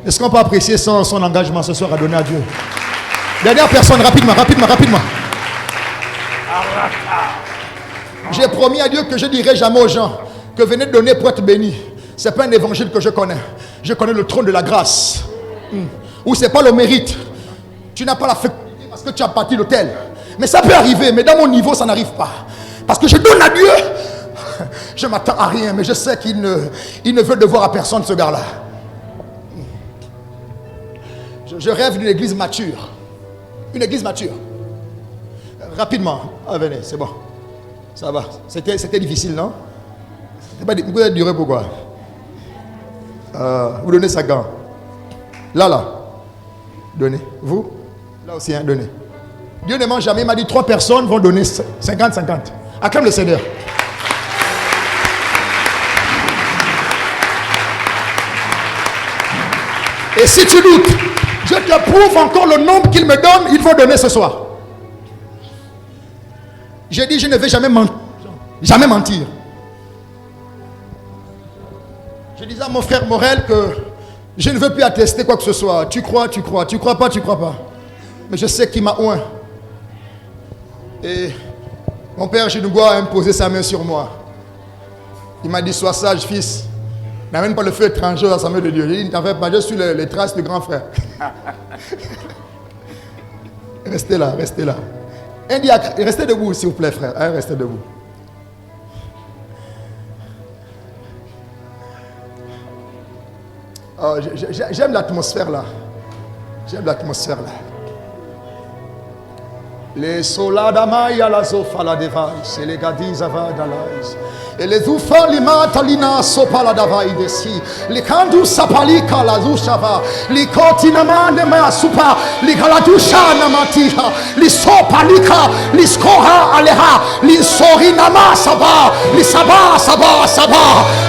Est-ce qu'on peut apprécier son engagement ce soir à donner à Dieu? Dernière personne, rapidement. J'ai promis à Dieu que je ne dirai jamais aux gens que venez donner pour être béni. Ce n'est pas un évangile que je connais. Je connais le trône de la grâce. Où ce n'est pas le mérite. Tu n'as pas la fécondité parce que tu as bâti l'autel. Mais ça peut arriver, mais dans mon niveau, ça n'arrive pas. Parce que je donne à Dieu. Je ne m'attends à rien, mais je sais qu'il ne veut devoir à personne, ce gars-là. Je rêve d'une église mature. Une église mature. Rapidement. Ah, venez, c'est bon. Ça va. C'était difficile, non? Vous êtes duré pourquoi? Vous donnez ça quand? Là. Donnez. Vous? Là aussi, hein, donnez. Dieu ne ment jamais. Il m'a dit 3 personnes vont donner 50-50. Acclame le Seigneur. Et si tu doutes, je te prouve encore le nombre qu'il me donne, ils vont donner ce soir. J'ai dit, je ne vais jamais mentir. Jamais mentir. Je disais à mon frère Morel que je ne veux plus attester quoi que ce soit. Tu crois. Tu crois pas. Mais je sais qu'il m'a oint. Et mon père Chinougoua a imposé sa main sur moi. Il m'a dit, sois sage, fils. N'amène pas le feu étranger à l'Assemblée de Dieu. J'ai dit, t'en fais pas, je suis les traces du grand frère. Restez là. Un diacre, restez debout, s'il vous plaît, frère. Restez debout. Oh, j'aime l'atmosphère là. Les soladama ya la zofala device, les gadis avadalais. Et les oufans limata lina sopala davai desi. Les kandu sapalika la zushava. Les kotinama nema supa. Les galadusha namatiha. Les sopalika. Les skora aleha. Les sorinama saba. Les saba.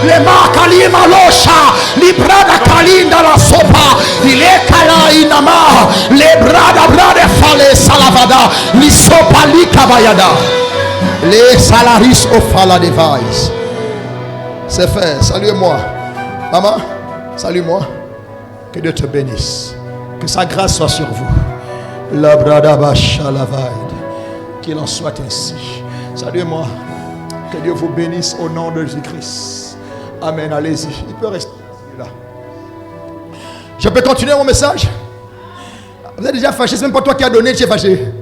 Les makalima losha. Les brada kalinda la sopa. Les kala inama. Les brada fale salavada. Les sopalika bayada. Les salaris au fala device. C'est fait. Saluez-moi. Maman, salue-moi. Que Dieu te bénisse. Que sa grâce soit sur vous. La bradaba shalavaid. Qu'il en soit ainsi. Saluez-moi. Que Dieu vous bénisse au nom de Jésus-Christ. Amen. Allez-y. Il peut rester là. Je peux continuer mon message? Vous êtes déjà fâché. C'est même pas toi qui as donné. Tu es fâché.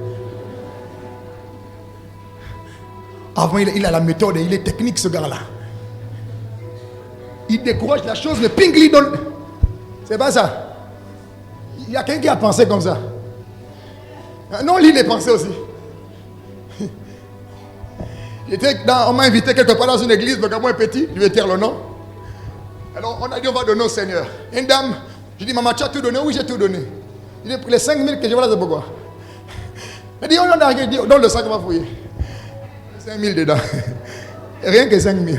Avant, il a la méthode, il est technique ce gars-là. Il décourage la chose, mais ping, il donne. C'est pas ça. Il y a quelqu'un qui a pensé comme ça. Non, lui, il est pensé aussi. On m'a invité quelque part dans une église, donc à moi petit, je vais taire le nom. Alors, on a dit, on va donner au Seigneur. Une dame, je dis, maman, tu as tout donné? Oui, j'ai tout donné. Il dit, pour les 5 000 que je vois là, c'est pourquoi? Elle dit, on a rien dit, donne le sac, on va fouiller. 5 000 dedans. Rien que 5 000.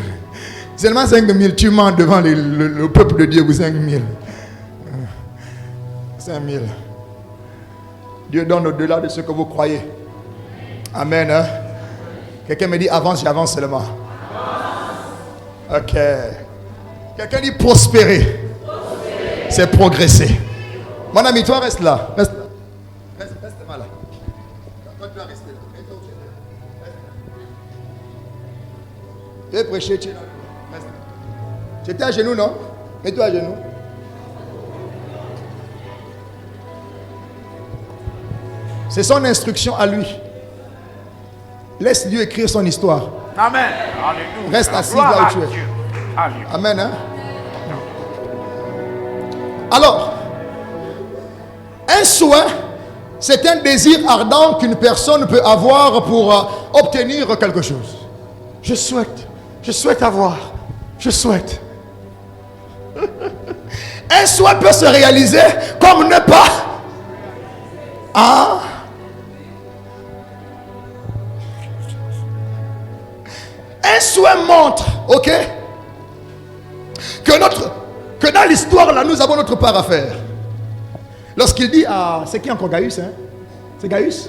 Seulement 5 000, tu mens devant le peuple de Dieu pour 5 000. 5 000. Dieu donne au-delà de ce que vous croyez. Amen. Hein? Quelqu'un me dit avance, j'avance seulement. Ok. Quelqu'un dit prospérer. C'est progresser. Mon ami, toi reste là. Reste là. Reste là. Toi tu vas rester là. Tu veux prêcher, tu es là. Tu étais à genoux, non? Mets-toi à genoux. C'est son instruction à lui. Laisse Dieu écrire son histoire. Amen. Alléluia. Reste assis là où tu es. Amen. Hein? Alors, un souhait, c'est un désir ardent qu'une personne peut avoir pour obtenir quelque chose. Je souhaite avoir. Je souhaite. Un souhait peut se réaliser comme ne pas. Ah. souhait montre, ok, que dans l'histoire là, nous avons notre part à faire. Lorsqu'il dit à... C'est qui encore Gaius, hein? C'est Gaius?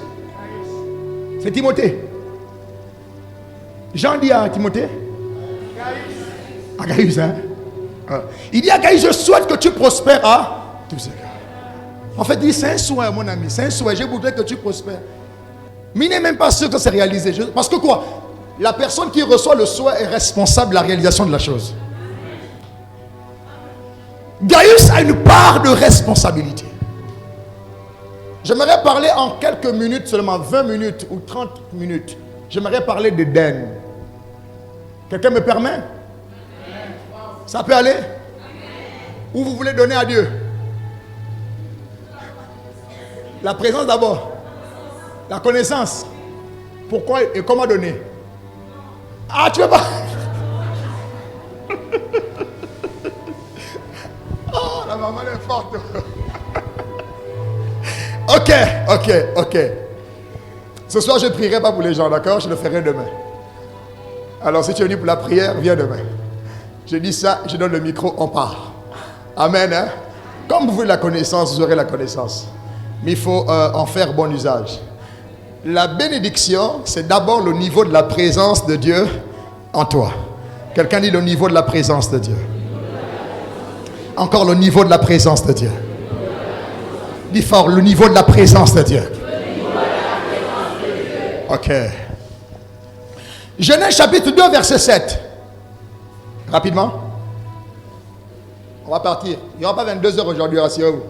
C'est Timothée. Jean dit à Timothée? À Gaius, hein? Il dit à Gaius, je souhaite que tu prospères à tous ces gars. En fait, il dit, c'est un souhait, mon ami, c'est un souhait, je voudrais que tu prospères. Mais il n'est même pas sûr que c'est réalisé. Parce que quoi? La personne qui reçoit le souhait est responsable de la réalisation de la chose. Gaius a une part de responsabilité. J'aimerais parler en quelques minutes, seulement 20 minutes ou 30 minutes. J'aimerais parler d'Éden. Quelqu'un me permet? Ça peut aller? Ou vous voulez donner à Dieu? La présence d'abord. La connaissance. Pourquoi et comment donner? Ah, tu veux pas? Oh, la maman est forte. Ok. Ce soir, je ne prierai pas pour les gens, d'accord? Je le ferai demain. Alors, si tu es venu pour la prière, viens demain. Je dis ça, je donne le micro, on part. Amen, hein? Comme vous voulez la connaissance, vous aurez la connaissance. Mais il faut en faire bon usage. La bénédiction, c'est d'abord le niveau de la présence de Dieu en toi. Quelqu'un dit le niveau de la présence de Dieu. Encore le niveau de la présence de Dieu. Dis fort, le niveau de la présence de Dieu. Ok. Genèse chapitre 2, verset 7. Rapidement. On va partir. Il n'y aura pas 22 heures aujourd'hui, rassurez-vous.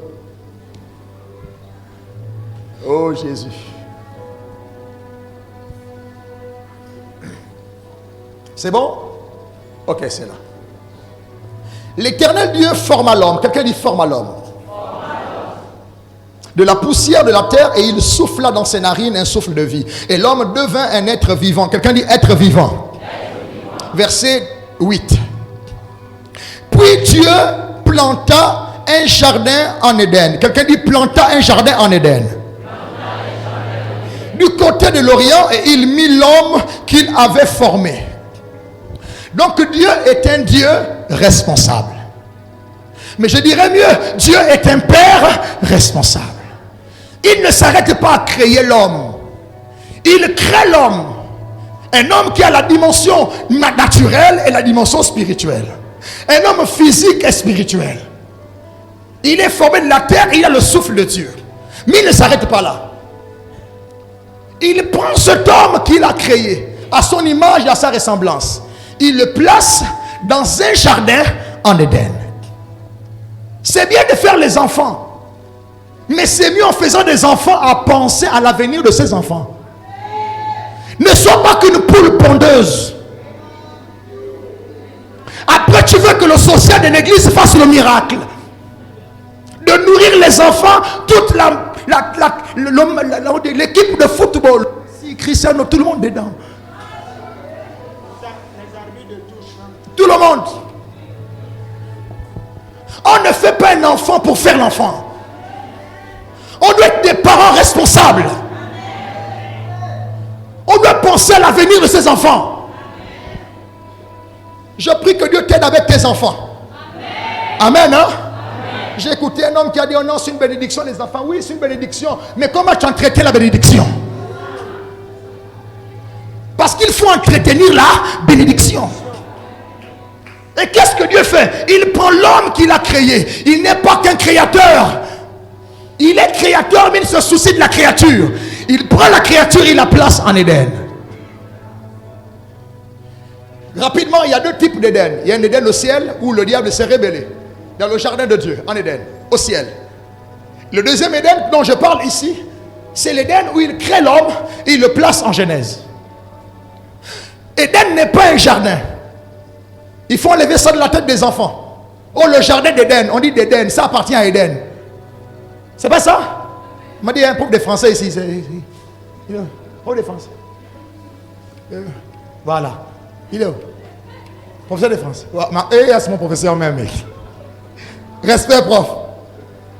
Oh Jésus. C'est bon? Ok, c'est là. L'Éternel Dieu forma l'homme. Quelqu'un dit forma l'homme. De la poussière de la terre, et il souffla dans ses narines un souffle de vie. Et l'homme devint un être vivant. Quelqu'un dit être vivant. Verset 8. Puis Dieu planta un jardin en Éden. Quelqu'un dit planta un jardin en Éden. Du côté de l'Orient, et il mit l'homme qu'il avait formé. Donc Dieu est un Dieu responsable. Mais je dirais mieux, Dieu est un Père responsable. Il ne s'arrête pas à créer l'homme. Il crée l'homme. Un homme qui a la dimension naturelle et la dimension spirituelle. Un homme physique et spirituel. Il est formé de la terre et il a le souffle de Dieu. Mais il ne s'arrête pas là. Il prend cet homme qu'il a créé à son image et à sa ressemblance. Il le place dans un jardin en Éden. C'est bien de faire les enfants. Mais c'est mieux en faisant des enfants à penser à l'avenir de ces enfants. Ne sois pas qu'une poule pondeuse. Après, tu veux que le social de l'église fasse le miracle. De nourrir les enfants, toute l'équipe de football. Si Cristiano, tout le monde dedans. Tout le monde. On ne fait pas un enfant pour faire l'enfant. On doit être des parents responsables. On doit penser à l'avenir de ses enfants. Je prie que Dieu t'aide avec tes enfants. Amen, hein? J'ai écouté un homme qui a dit, oh non, c'est une bénédiction les enfants. Oui, c'est une bénédiction. Mais comment tu entretiens la bénédiction? Parce qu'il faut entretenir la bénédiction. Et qu'est-ce que Dieu fait? Il prend l'homme qu'il a créé. Il n'est pas qu'un créateur. Il est créateur, mais il se soucie de la créature. Il prend la créature et la place en Éden. Rapidement, il y a deux types d'Éden. Il y a un Éden au ciel où le diable s'est rébellé. Dans le jardin de Dieu, en Éden, au ciel. Le deuxième Éden dont je parle ici, c'est l'Éden où il crée l'homme et il le place en Genèse. Éden n'est pas un jardin. Il faut enlever ça de la tête des enfants. Oh, le jardin d'Éden, on dit d'Éden, ça appartient à Éden. C'est pas ça? On m'a dit, il y a un prof de français ici. Prof de français. Voilà. Il est où? Professeur de français. C'est mon professeur même, mec. Respect, prof.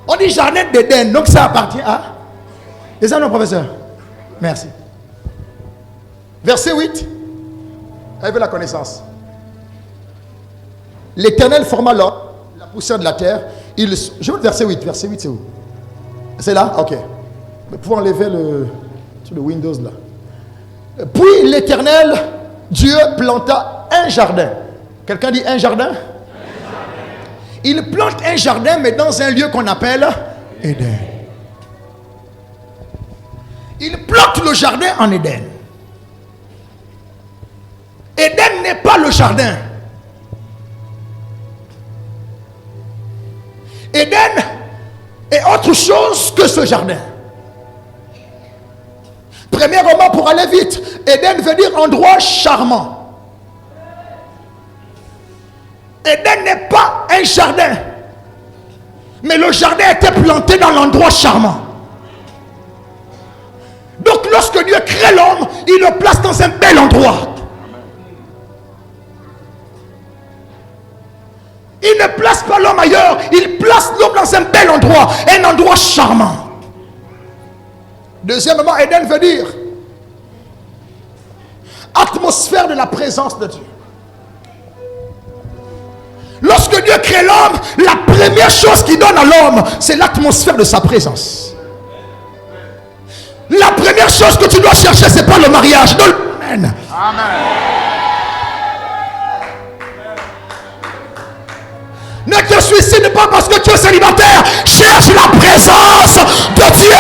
On dit jardin d'Éden, donc ça appartient à... C'est ça, non, professeur? Merci. Verset 8. Elle veut la connaissance. L'Éternel forma l'homme, la poussière de la terre. Je veux le verset 8. Verset 8, c'est où? C'est là? Ok. Vous pouvez enlever sur le Windows là. Puis l'Éternel, Dieu planta un jardin. Quelqu'un dit un jardin? Il plante un jardin, mais dans un lieu qu'on appelle Éden. Il plante le jardin en Éden. Éden n'est pas le jardin. Éden est autre chose que ce jardin. Premièrement, pour aller vite, Éden veut dire endroit charmant. Éden n'est pas un jardin, mais le jardin était planté dans l'endroit charmant. Donc lorsque Dieu crée l'homme, il le place dans un bel endroit. Il ne place pas l'homme ailleurs, il place l'homme dans un bel endroit, un endroit charmant. Deuxièmement, Éden veut dire atmosphère de la présence de Dieu. Lorsque Dieu crée l'homme, la première chose qu'il donne à l'homme, c'est l'atmosphère de sa présence. La première chose que tu dois chercher, c'est pas le mariage. Non. Amen. Amen. Ne te suicide pas parce que tu es célibataire. Cherche la présence de Dieu.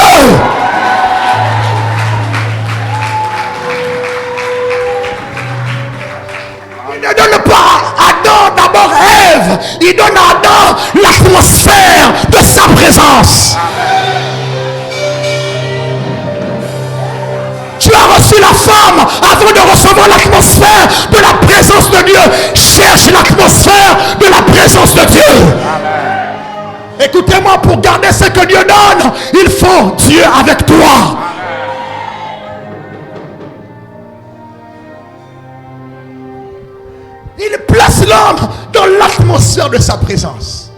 Il ne donne pas à Adam d'abord Ève. Il donne à Adam l'atmosphère de sa présence. Tu as reçu la femme avant de recevoir l'atmosphère de la présence de Dieu. Cherche l'atmosphère de la présence de Dieu. Amen. Écoutez-moi, pour garder ce que Dieu donne, il faut Dieu avec toi. Amen. Il place l'homme dans l'atmosphère de sa présence.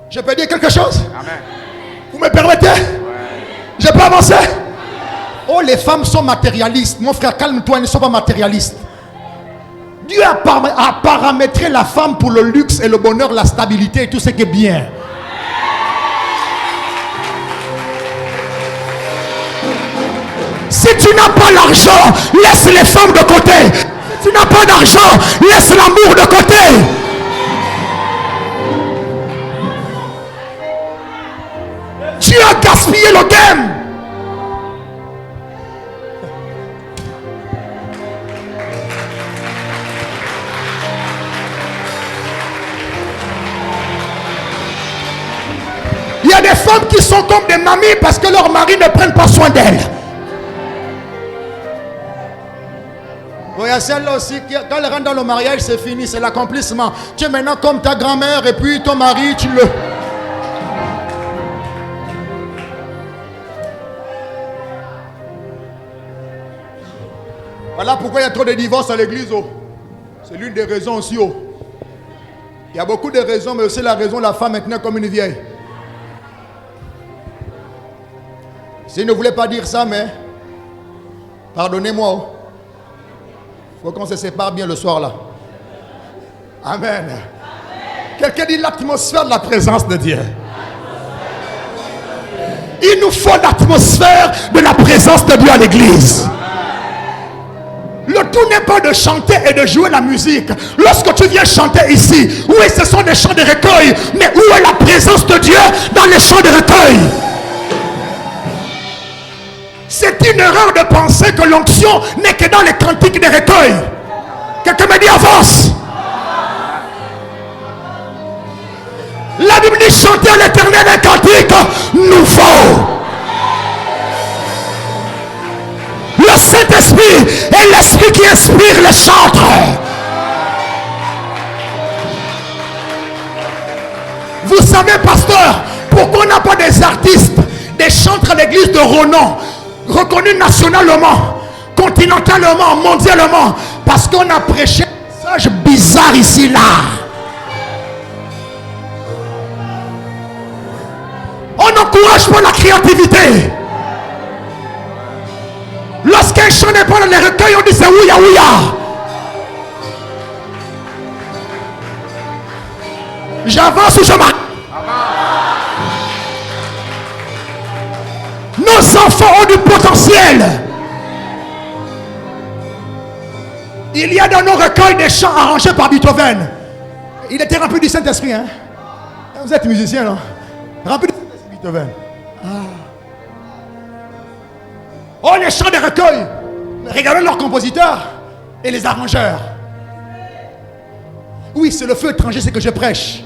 Je peux dire quelque chose? Amen. Vous me permettez? Je peux avancer? Oh, les femmes sont matérialistes. Mon frère, calme-toi, elles ne sont pas matérialistes. Dieu a paramétré la femme pour le luxe et le bonheur, la stabilité et tout ce qui est bien. Si tu n'as pas l'argent, laisse les femmes de côté. Si tu n'as pas d'argent, laisse l'amour de côté. Dieu a gaspillé le game. Il y a des femmes qui sont comme des mamies parce que leurs maris ne prennent pas soin d'elles. Il y a celle-là aussi, quand elle rentre dans le mariage, c'est fini, c'est l'accomplissement. Tu es maintenant comme ta grand-mère et puis ton mari, tu le... Voilà pourquoi il y a trop de divorces à l'église. Oh. C'est l'une des raisons aussi. Oh. Il y a beaucoup de raisons, mais aussi la raison de la femme maintenant comme une vieille. Si ne voulait pas dire ça, mais pardonnez-moi. Il faut qu'on se sépare bien le soir là. Amen. Quelqu'un dit l'atmosphère de la présence de Dieu. Il nous faut l'atmosphère de la présence de Dieu à l'église. Le tout n'est pas de chanter et de jouer la musique. Lorsque tu viens chanter ici, oui, ce sont des chants de recueil, mais où est la présence de Dieu dans les chants de recueil? C'est une erreur de penser que l'onction n'est que dans les cantiques de recueil. Quelqu'un me dit avance. La Bible dit chanter à l'Éternel un cantique nouveau. Le Saint-Esprit est l'Esprit qui inspire les chantres. Vous savez, pasteur, pourquoi on n'a pas des artistes, des chantres à l'église de renom, reconnus nationalement, continentalement, mondialement? Parce qu'on a prêché un message bizarre ici, là. On n'encourage pas la créativité. Lorsqu'un chant n'est pas dans les recueils, on dit c'est ouya ouya. J'avance ou je marche. Nos enfants ont du potentiel. Il y a dans nos recueils des chants arrangés par Beethoven. Il était rempli du Saint-Esprit. Hein? Vous êtes musicien, non? Rempli du Saint-Esprit, Beethoven. Oh, les chants des recueils. Regardez leurs compositeurs et les arrangeurs. Oui, c'est le feu étranger, c'est que je prêche.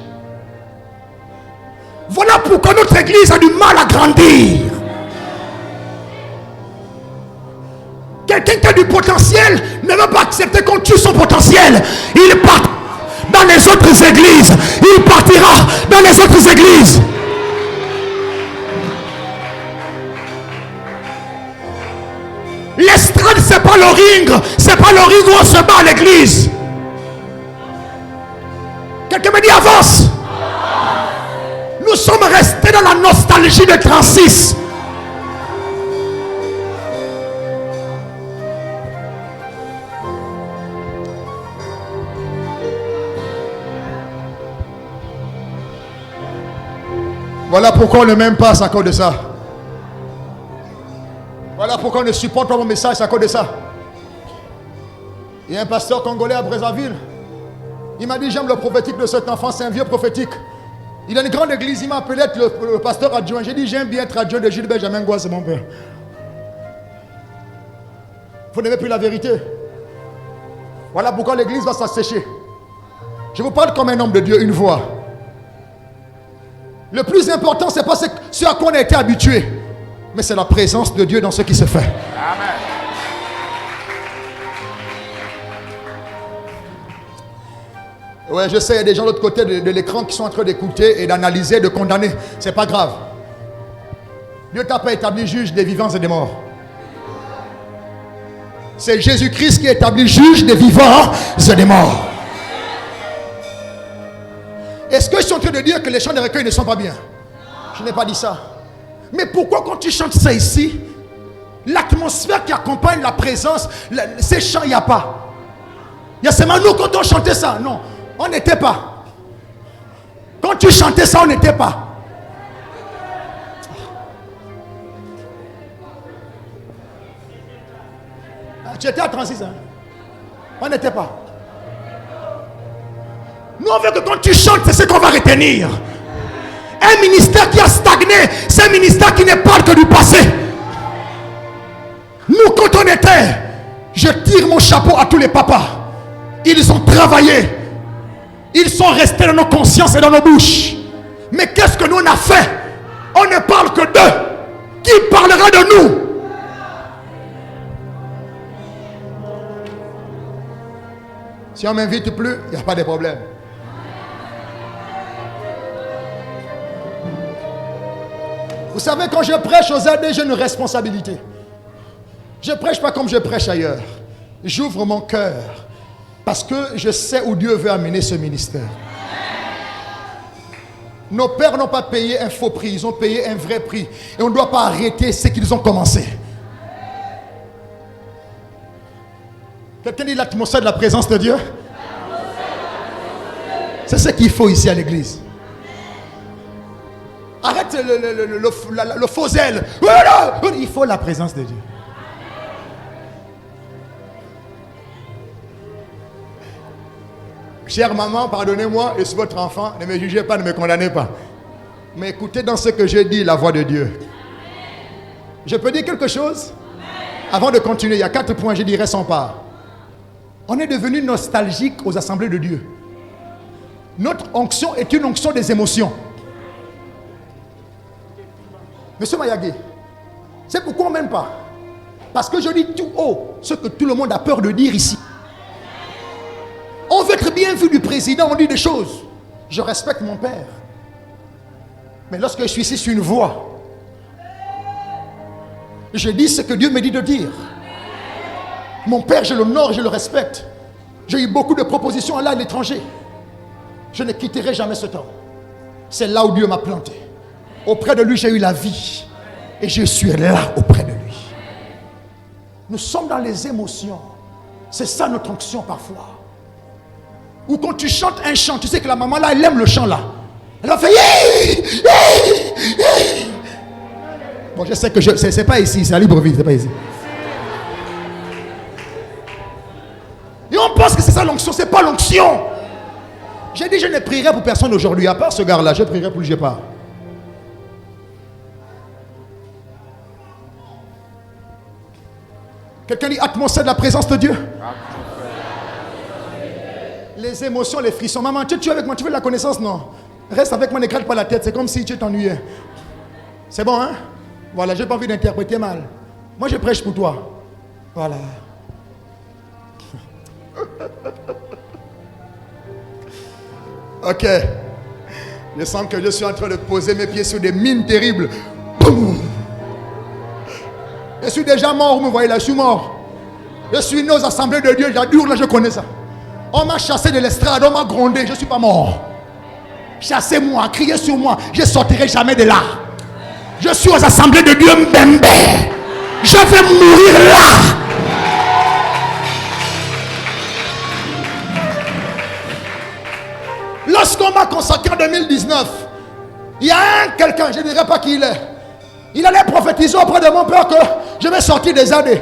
Voilà pourquoi notre église a du mal à grandir. Quelqu'un qui a du potentiel ne veut pas accepter qu'on tue son potentiel. Il part dans les autres églises. Il partira dans les autres églises. L'estrade, c'est pas le ring. C'est pas le ring où on se bat à l'église. Quelqu'un me dit avance. Nous sommes restés dans la nostalgie de 36. Voilà pourquoi on ne m'aime pas, c'est à cause de ça. Voilà pourquoi on ne supporte pas mon message, c'est à cause de ça. Il y a un pasteur congolais à Brazzaville. Il m'a dit, j'aime le prophétique de cet enfant, c'est un vieux prophétique. Il a une grande église, il m'a appelé être le pasteur adjoint. J'ai dit, j'aime bien être adjoint de Gilles Benjamin Gouaz, c'est mon père. Vous n'aimez plus la vérité. Voilà pourquoi l'église va s'assécher. Je vous parle comme un homme de Dieu, une voix. Le plus important, ce n'est pas ce à quoi on a été habitué, mais c'est la présence de Dieu dans ce qui se fait. Amen. Ouais, je sais, il y a des gens de l'autre côté de l'écran qui sont en train d'écouter et d'analyser, de condamner. C'est pas grave. Dieu t'a pas établi juge des vivants et des morts. C'est Jésus-Christ qui est établi juge des vivants et des morts. Est-ce que je suis en train de dire que les chants de recueil ne sont pas bien? Je n'ai pas dit ça. Mais pourquoi quand tu chantes ça ici, l'atmosphère qui accompagne la présence, ces chants, il n'y a pas? Il y a seulement nous quand on chantait ça. Non, on n'était pas. Quand tu chantais ça, on n'était pas. Tu étais à 36 ans. On n'était pas. Nous, on veut que quand tu chantes, c'est ce qu'on va retenir. Un ministère qui a stagné, c'est un ministère qui ne parle que du passé. Nous, quand on était, je tire mon chapeau à tous les papas. Ils ont travaillé. Ils sont restés dans nos consciences et dans nos bouches. Mais qu'est-ce que nous on a fait? On ne parle que d'eux. Qui parlera de nous? Si on ne m'invite plus, il n'y a pas de problème. Vous savez, quand je prêche aux AD, j'ai une responsabilité. Je ne prêche pas comme je prêche ailleurs. J'ouvre mon cœur parce que je sais où Dieu veut amener ce ministère. Nos pères n'ont pas payé un faux prix, ils ont payé un vrai prix. Et on ne doit pas arrêter ce qu'ils ont commencé. Quelqu'un dit l'atmosphère de la présence de Dieu? C'est ce qu'il faut ici à l'église. Arrête le faux zèle. Il faut la présence de Dieu. Chère maman, pardonnez-moi, je suis votre enfant. Ne me jugez pas, ne me condamnez pas. Mais écoutez dans ce que je dis la voix de Dieu. Je peux dire quelque chose? Avant de continuer, il y a 4 points, je dirais sans part. On est devenu nostalgique aux assemblées de Dieu. Notre onction est une onction des émotions. Monsieur Mayagé, c'est pourquoi on ne m'aime pas. Parce que je dis tout haut ce que tout le monde a peur de dire ici. On veut être bien vu du président, on dit des choses. Je respecte mon père. Mais lorsque je suis ici sur une voix, je dis ce que Dieu me dit de dire. Mon père, je l'honore, je le respecte. J'ai eu beaucoup de propositions à l'étranger. Je ne quitterai jamais ce temps. C'est là où Dieu m'a planté. Auprès de lui, j'ai eu la vie. Et je suis là auprès de lui. Nous sommes dans les émotions. C'est ça notre onction parfois. Ou quand tu chantes un chant, tu sais que la maman là, elle aime le chant là. Elle va faire... Bon, je sais que c'est pas ici, c'est à Libreville, c'est pas ici. Et on pense que c'est ça l'onction, c'est pas l'onction. J'ai dit, je ne prierai pour personne aujourd'hui, à part ce gars-là, je prierai pour lui, je pars. Quelqu'un dit atmosphère de la présence de Dieu. Les émotions, les frissons. Maman, tu es avec moi, tu veux de la connaissance? Non. Reste avec moi, ne gratte pas la tête, c'est comme si tu t'ennuyais. C'est bon, hein? Voilà, je n'ai pas envie d'interpréter mal. Moi, je prêche pour toi. Voilà. Ok. Je sens que je suis en train de poser mes pieds sur des mines terribles. Boum. Je suis déjà mort, vous me voyez là, je suis mort. Je suis né aux assemblées de Dieu, j'adore là, je connais ça. On m'a chassé de l'estrade, on m'a grondé, je ne suis pas mort. Chassez-moi, criez sur moi, je ne sortirai jamais de là. Je suis aux assemblées de Dieu Mbembe. Je vais mourir là. Lorsqu'on m'a consacré en 2019, il y a quelqu'un, je ne dirais pas qui il est. Il allait prophétiser auprès de mon père que je vais sortir des AD.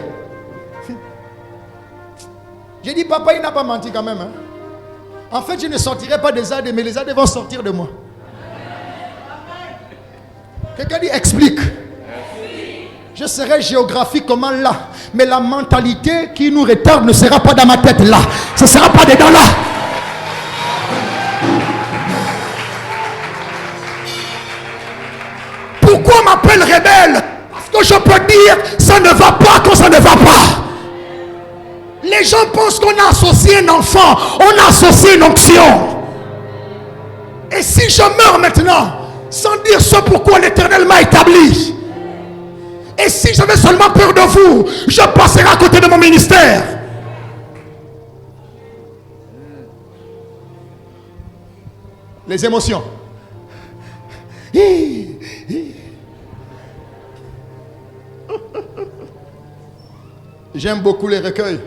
J'ai dit, papa, il n'a pas menti quand même. Hein? En fait, je ne sortirai pas des AD, mais les AD vont sortir de moi. Quelqu'un dit, explique. Je serai géographiquement là, mais la mentalité qui nous retarde ne sera pas dans ma tête là. Ce ne sera pas dedans là. Pourquoi on m'appelle rebelle? Parce que je peux dire, ça ne va pas quand ça ne va pas. Les gens pensent qu'on a associé un enfant, on a associé une onction. Et si je meurs maintenant, sans dire ce pourquoi l'Éternel m'a établi, et si j'avais seulement peur de vous, je passerai à côté de mon ministère. Les émotions. J'aime beaucoup les recueils.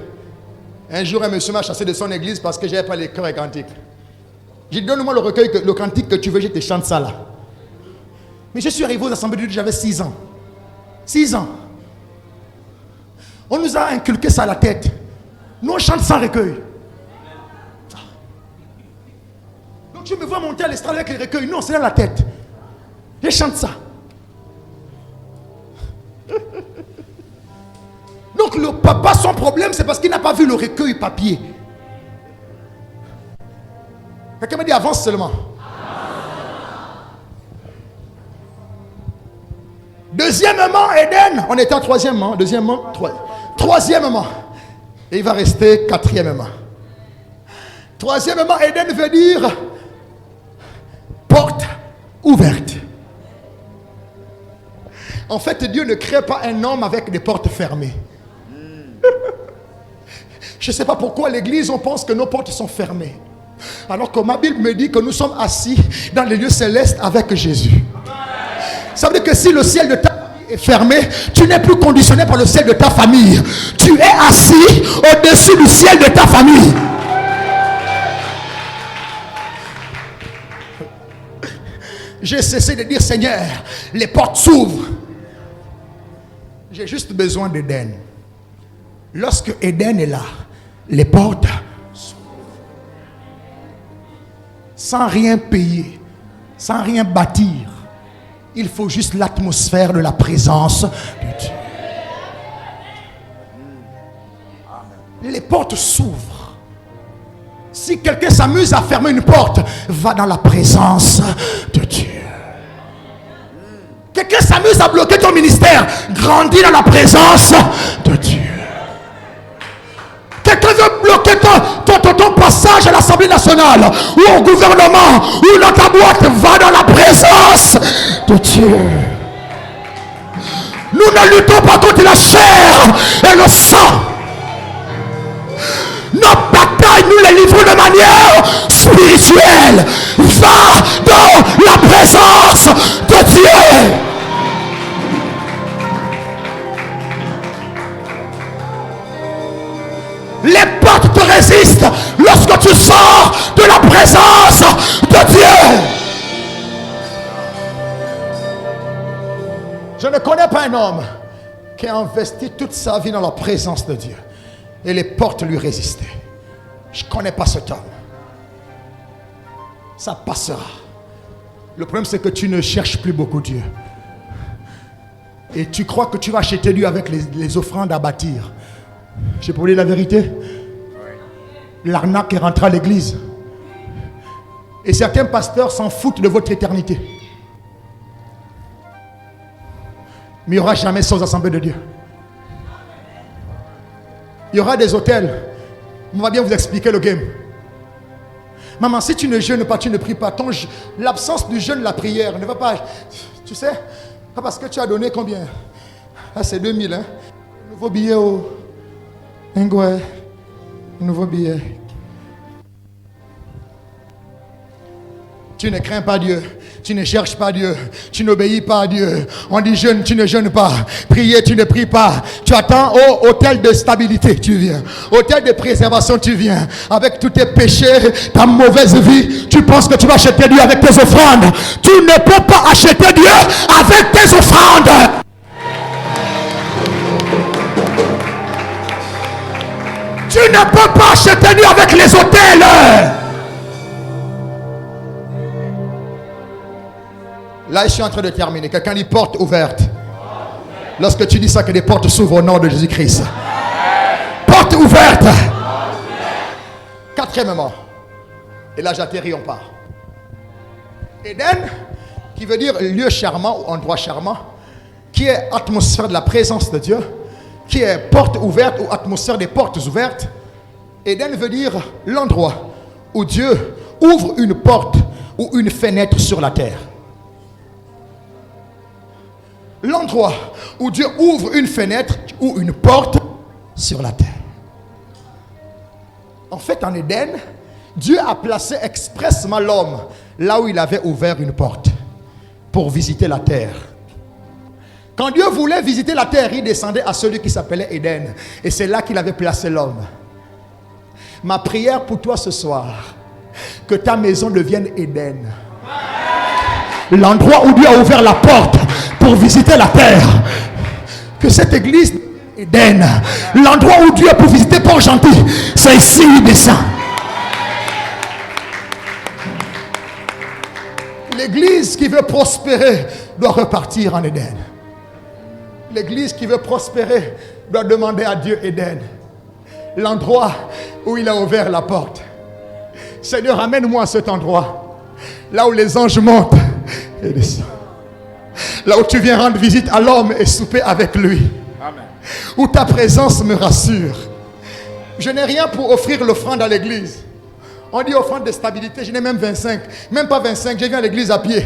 Un jour, un monsieur m'a chassé de son église parce que je n'avais pas les chœurs et cantiques. J'ai dit, donne-moi le recueil, le cantique que tu veux, je te chante ça là. Mais je suis arrivé aux assemblées de Dieu, j'avais 6 ans. 6 ans. On nous a inculqué ça à la tête. Nous, on chante sans recueil. Donc, je me vois monter à l'estrade avec les recueils. Non, c'est dans la tête. Je chante ça. Donc le papa, son problème, c'est parce qu'il n'a pas vu le recueil papier. Quelqu'un m'a dit avance seulement. Deuxièmement, Éden, on était en troisièmement, troisièmement, et il va rester quatrièmement. Troisièmement, Éden veut dire porte ouverte. En fait, Dieu ne crée pas un homme avec des portes fermées. Je ne sais pas pourquoi l'église, on pense que nos portes sont fermées. Alors que ma Bible me dit que nous sommes assis dans les lieux célestes avec Jésus. Ça veut dire que si le ciel de ta famille est fermé, tu n'es plus conditionné par le ciel de ta famille. Tu es assis au-dessus du ciel de ta famille. J'ai cessé de dire, Seigneur, les portes s'ouvrent. J'ai juste besoin d'Éden. Lorsque Éden est là, les portes s'ouvrent. Sans rien payer, sans rien bâtir. Il faut juste l'atmosphère de la présence de Dieu. Les portes s'ouvrent. Si quelqu'un s'amuse à fermer une porte, va dans la présence de Dieu. Quelqu'un s'amuse à bloquer ton ministère, grandis dans la présence de Dieu. Quelqu'un veut bloquer ton passage à l'Assemblée nationale ou au gouvernement ou dans ta boîte, va dans la présence de Dieu. Nous ne luttons pas contre la chair et le sang. Nos batailles, nous les livrons de manière spirituelle. Va dans la présence de Dieu. Les portes te résistent lorsque tu sors présence de Dieu. Je ne connais pas un homme qui a investi toute sa vie dans la présence de Dieu et les portes lui résistaient. Je ne connais pas cet homme. Ça passera. Le problème, c'est que tu ne cherches plus beaucoup Dieu. Et tu crois que tu vas acheter Dieu avec les offrandes à bâtir. Je peux vous dire la vérité. L'arnaque est rentrée à l'église. Et certains pasteurs s'en foutent de votre éternité. Mais il n'y aura jamais ça aux assemblées de Dieu. Il y aura des hôtels. On va bien vous expliquer le game. Maman, si tu ne jeûnes pas, tu ne pries pas. L'absence du jeûne, la prière ne va pas. Tu sais, pas parce que tu as donné combien? Ah, c'est 2000, hein? Nouveau billet au Ngoué. Nouveau billet. Tu ne crains pas Dieu. Tu ne cherches pas Dieu. Tu n'obéis pas à Dieu. On dit jeûne, tu ne jeûnes pas. Prier, tu ne pries pas. Tu attends au hôtel de stabilité, tu viens. Hôtel de préservation, tu viens. Avec tous tes péchés, ta mauvaise vie, tu penses que tu vas acheter Dieu avec tes offrandes. Tu ne peux pas acheter Dieu avec tes offrandes. Tu ne peux pas acheter Dieu avec les hôtels. Là, je suis en train de terminer. Quelqu'un dit porte ouverte. Lorsque tu dis ça, que des portes s'ouvrent au nom de Jésus-Christ. Porte ouverte. Quatrièmement. Et là, j'atterris, on part. Éden, qui veut dire lieu charmant ou endroit charmant, qui est atmosphère de la présence de Dieu, qui est porte ouverte ou atmosphère des portes ouvertes. Éden veut dire l'endroit où Dieu ouvre une porte ou une fenêtre sur la terre. L'endroit où Dieu ouvre une fenêtre ou une porte sur la terre. En fait, en Éden, Dieu a placé expressément l'homme là où il avait ouvert une porte pour visiter la terre. Quand Dieu voulait visiter la terre, il descendait à celui qui s'appelait Éden. Et c'est là qu'il avait placé l'homme. Ma prière pour toi ce soir, que ta maison devienne Éden. L'endroit où Dieu a ouvert la porte pour visiter la terre. Que cette église Éden, l'endroit où Dieu a pour visiter Port-Gentil, c'est ici il descend. L'église qui veut prospérer doit repartir en Éden. L'église qui veut prospérer doit demander à Dieu Éden, l'endroit où il a ouvert la porte. Seigneur, amène-moi à cet endroit, là où les anges montent et descendent. Là où tu viens rendre visite à l'homme et souper avec lui. Amen. Où ta présence me rassure. Je n'ai rien pour offrir l'offrande à l'église. On dit offrande de stabilité, je n'ai même 25. Même pas 25, je viens à l'église à pied.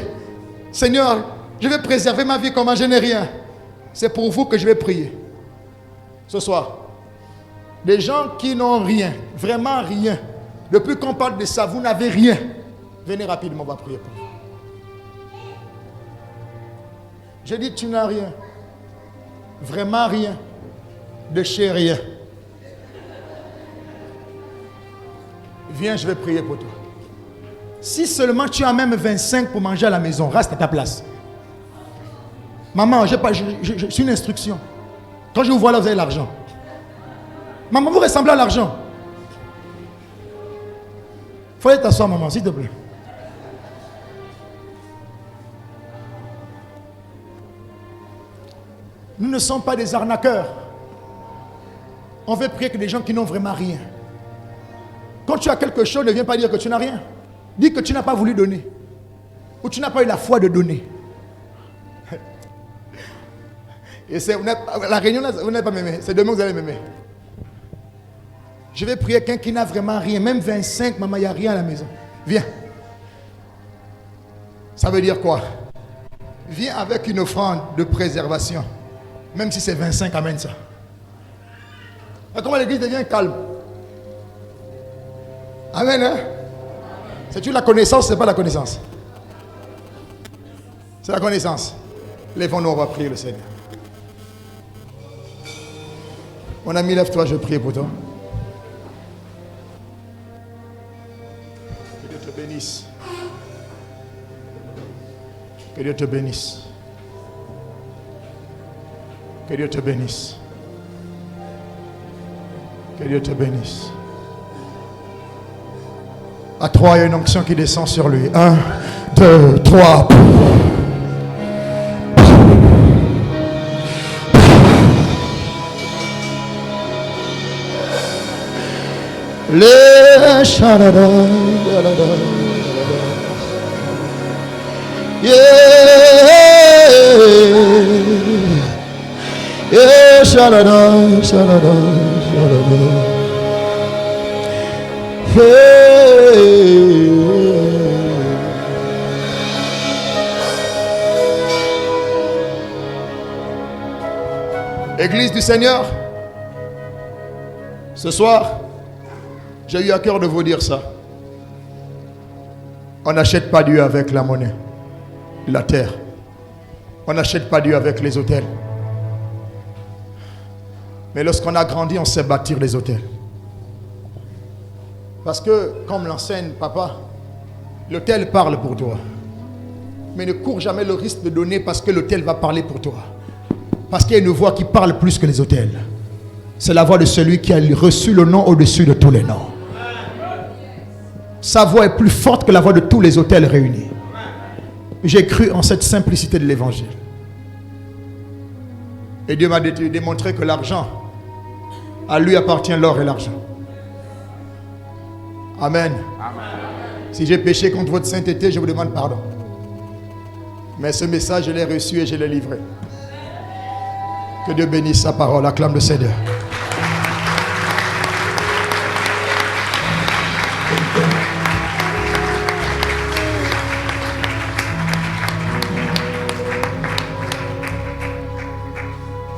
Seigneur, je vais préserver ma vie comme je n'ai rien. C'est pour vous que je vais prier. Ce soir. Des gens qui n'ont rien, vraiment rien. Depuis qu'on parle de ça, vous n'avez rien. Venez rapidement, on va prier pour vous. Je dis tu n'as rien. Vraiment rien. De chez rien. Viens, je vais prier pour toi. Si seulement tu as même 25 pour manger à la maison, reste à ta place. Maman, je suis une instruction. Quand je vous vois là, vous avez l'argent. Maman, vous ressemblez à l'argent. Il faut aller t'asseoir, maman, s'il te plaît. Nous ne sommes pas des arnaqueurs. On veut prier que des gens qui n'ont vraiment rien. Quand tu as quelque chose, ne viens pas dire que tu n'as rien. Dis que tu n'as pas voulu donner. Ou tu n'as pas eu la foi de donner. Et c'est, la réunion, là, vous n'allez pas m'aimer. C'est demain que vous allez m'aimer. Je vais prier quelqu'un qui n'a vraiment rien. Même 25, maman, il n'y a rien à la maison. Viens. Ça veut dire quoi? Viens avec une offrande de préservation. Même si c'est 25, amène ça. Et comment l'église devient calme? Amen, hein? C'est-tu la connaissance, c'est pas la connaissance? C'est la connaissance. Lèvons-nous, on va prier le Seigneur. Mon ami, lève-toi, je prie pour toi. Que Dieu te bénisse. Que Dieu te bénisse. Que Dieu te bénisse. Que Dieu te bénisse. À 3, il y a une onction qui descend sur lui. 1, 2, 3. Le sharada, yeah, sharada. Église du Seigneur, ce soir, j'ai eu à cœur de vous dire ça. On n'achète pas Dieu avec la monnaie, la terre. On n'achète pas Dieu avec les hôtels. Mais lorsqu'on a grandi, on sait bâtir des hôtels. Parce que, comme l'enseigne papa, l'hôtel parle pour toi. Mais ne cours jamais le risque de donner parce que l'hôtel va parler pour toi. Parce qu'il y a une voix qui parle plus que les hôtels. C'est la voix de celui qui a reçu le nom au-dessus de tous les noms. Sa voix est plus forte que la voix de tous les hôtels réunis. J'ai cru en cette simplicité de l'évangile. Et Dieu m'a démontré que l'argent, à lui appartient l'or et l'argent. Amen. Si j'ai péché contre votre sainteté, je vous demande pardon. Mais ce message, je l'ai reçu et je l'ai livré. Que Dieu bénisse sa parole. Acclame le Seigneur.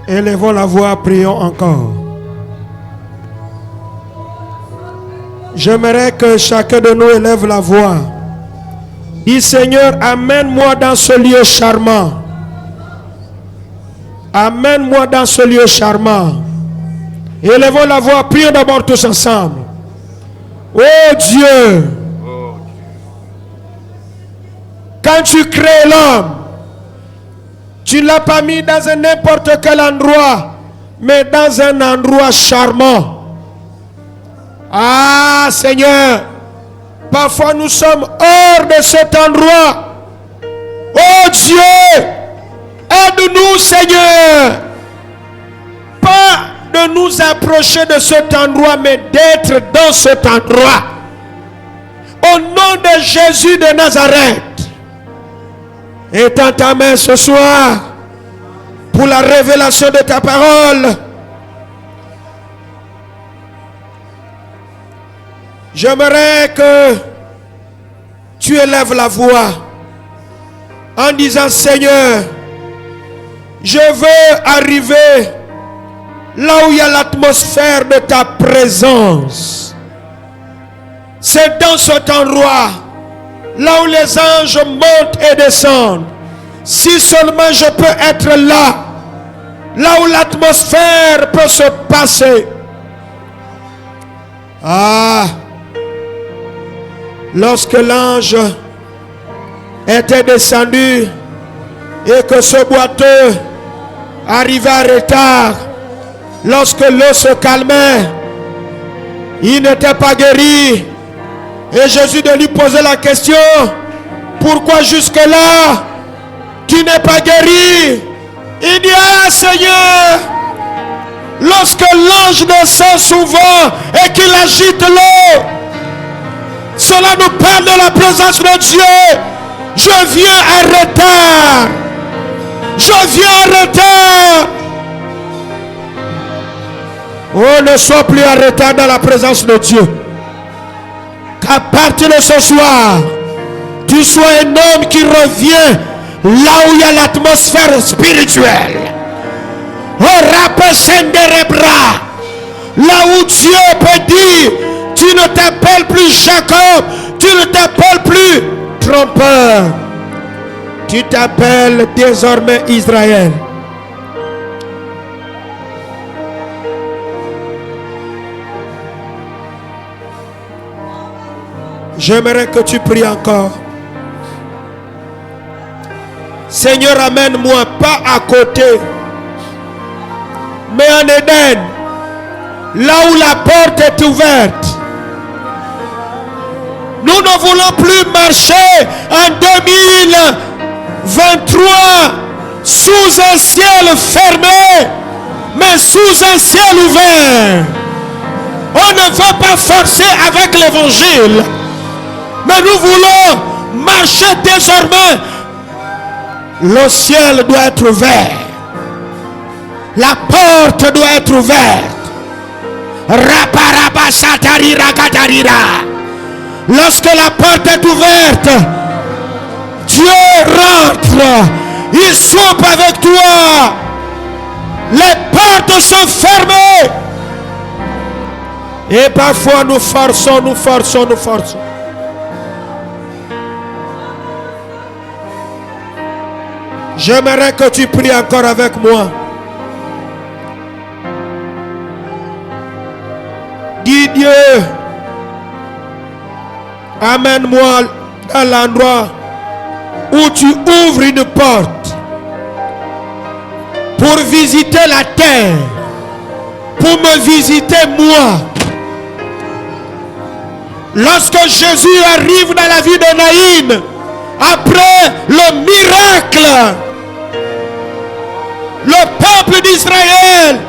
Élevons la voix, prions encore. J'aimerais que chacun de nous élève la voix. Dis Seigneur, amène-moi dans ce lieu charmant. Amène-moi dans ce lieu charmant. Élevons la voix, prions d'abord tous ensemble. Oh Dieu, quand tu crées l'homme, tu ne l'as pas mis dans un n'importe quel endroit, mais dans un endroit charmant. Ah Seigneur, parfois nous sommes hors de cet endroit. Oh Dieu, aide-nous Seigneur, pas de nous approcher de cet endroit, mais d'être dans cet endroit. Au nom de Jésus de Nazareth, étends ta main ce soir pour la révélation de ta parole. J'aimerais que tu élèves la voix en disant Seigneur, je veux arriver là où il y a l'atmosphère de ta présence. C'est dans cet endroit là où les anges montent et descendent. Si seulement je peux être là, là où l'atmosphère peut se passer. Ah, lorsque l'ange était descendu et que ce boiteux arrivait en retard, lorsque l'eau se calmait, il n'était pas guéri. Et Jésus de lui poser la question, pourquoi jusque-là tu n'es pas guéri? Il dit, ah Seigneur, lorsque l'ange descend souvent et qu'il agite l'eau, cela nous parle de la présence de Dieu. Je viens en retard. Je viens en retard. Oh, ne sois plus en retard dans la présence de Dieu. Qu'à partir de ce soir, tu sois un homme qui revient là où il y a l'atmosphère spirituelle. Oh, là où Dieu peut dire, tu ne t'appelles plus Jacob, tu ne t'appelles plus trompeur. Tu t'appelles désormais Israël. J'aimerais que tu pries encore. Seigneur, amène-moi pas à côté, mais en Éden, là où la porte est ouverte. Nous ne voulons plus marcher en 2023 sous un ciel fermé, mais sous un ciel ouvert. On ne veut pas forcer avec l'évangile, mais nous voulons marcher désormais. Le ciel doit être ouvert. La porte doit être ouverte. Lorsque la porte est ouverte, Dieu rentre. Il soupe avec toi. Les portes sont fermées. Et parfois nous forçons. J'aimerais que tu pries encore avec moi. Dis Dieu, amène-moi à l'endroit où tu ouvres une porte pour visiter la terre, pour me visiter moi. Lorsque Jésus arrive dans la vie de Naïm, après le miracle, le peuple d'Israël,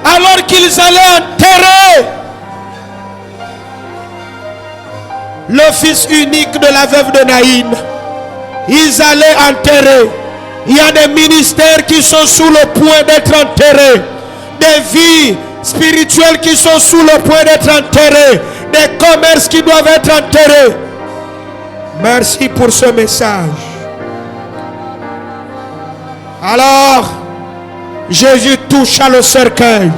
alors qu'ils allaient enterrer le fils unique de la veuve de Naïm, ils allaient enterrer. Il y a des ministères qui sont sous le point d'être enterrés, des vies spirituelles qui sont sous le point d'être enterrées, des commerces qui doivent être enterrés. Merci pour ce message. Alors, Jésus toucha le cercueil.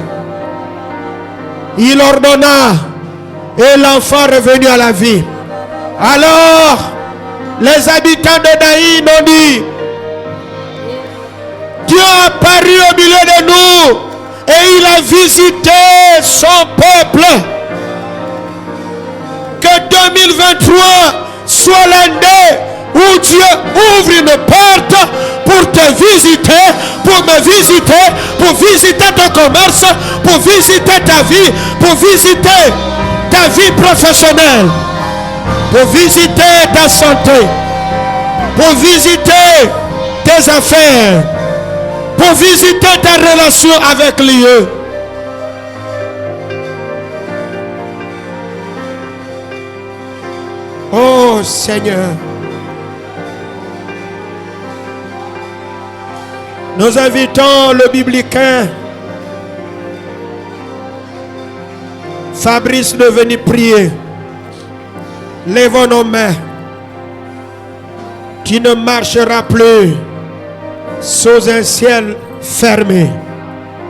Il ordonna et l'enfant revenu à la vie. Alors, les habitants de Naïm ont dit, Dieu a apparu au milieu de nous et il a visité son peuple. Que 2023 soit l'année où Dieu ouvre une porte pour te visiter, pour me visiter, pour visiter ton commerce, pour visiter ta vie, pour visiter ta vie professionnelle, pour visiter ta santé, pour visiter tes affaires, pour visiter ta relation avec Dieu. Oh Seigneur, nous invitons le biblicain Fabrice de venir prier. Lèvons nos mains. Tu ne marcheras plus sous un ciel fermé.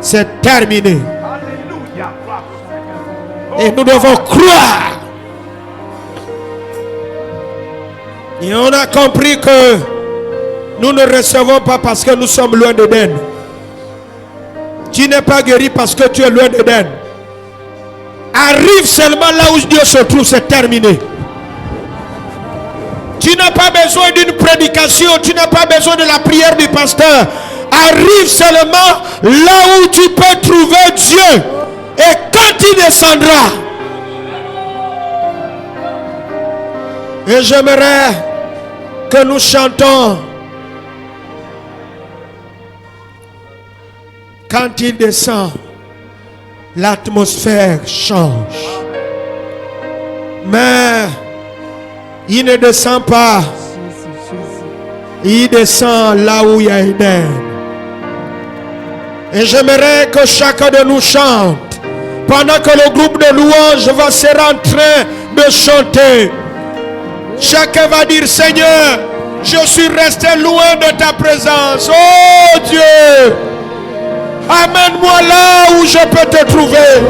C'est terminé. Alléluia. Et nous devons croire. Et on a compris que nous ne recevons pas parce que nous sommes loin d'Éden. Tu n'es pas guéri parce que tu es loin d'Éden. Arrive seulement là où Dieu se trouve, c'est terminé. Tu n'as pas besoin d'une prédication, tu n'as pas besoin de la prière du pasteur. Arrive seulement là où tu peux trouver Dieu. Et quand il descendra, et j'aimerais que nous chantons. Quand il descend, l'atmosphère change. Mais il ne descend pas. Il descend là où il y a Éden. Et j'aimerais que chacun de nous chante. Pendant que le groupe de louanges va se rentrer de chanter. Chacun va dire, Seigneur, je suis resté loin de ta présence. Oh Dieu, amène-moi là où je peux te trouver.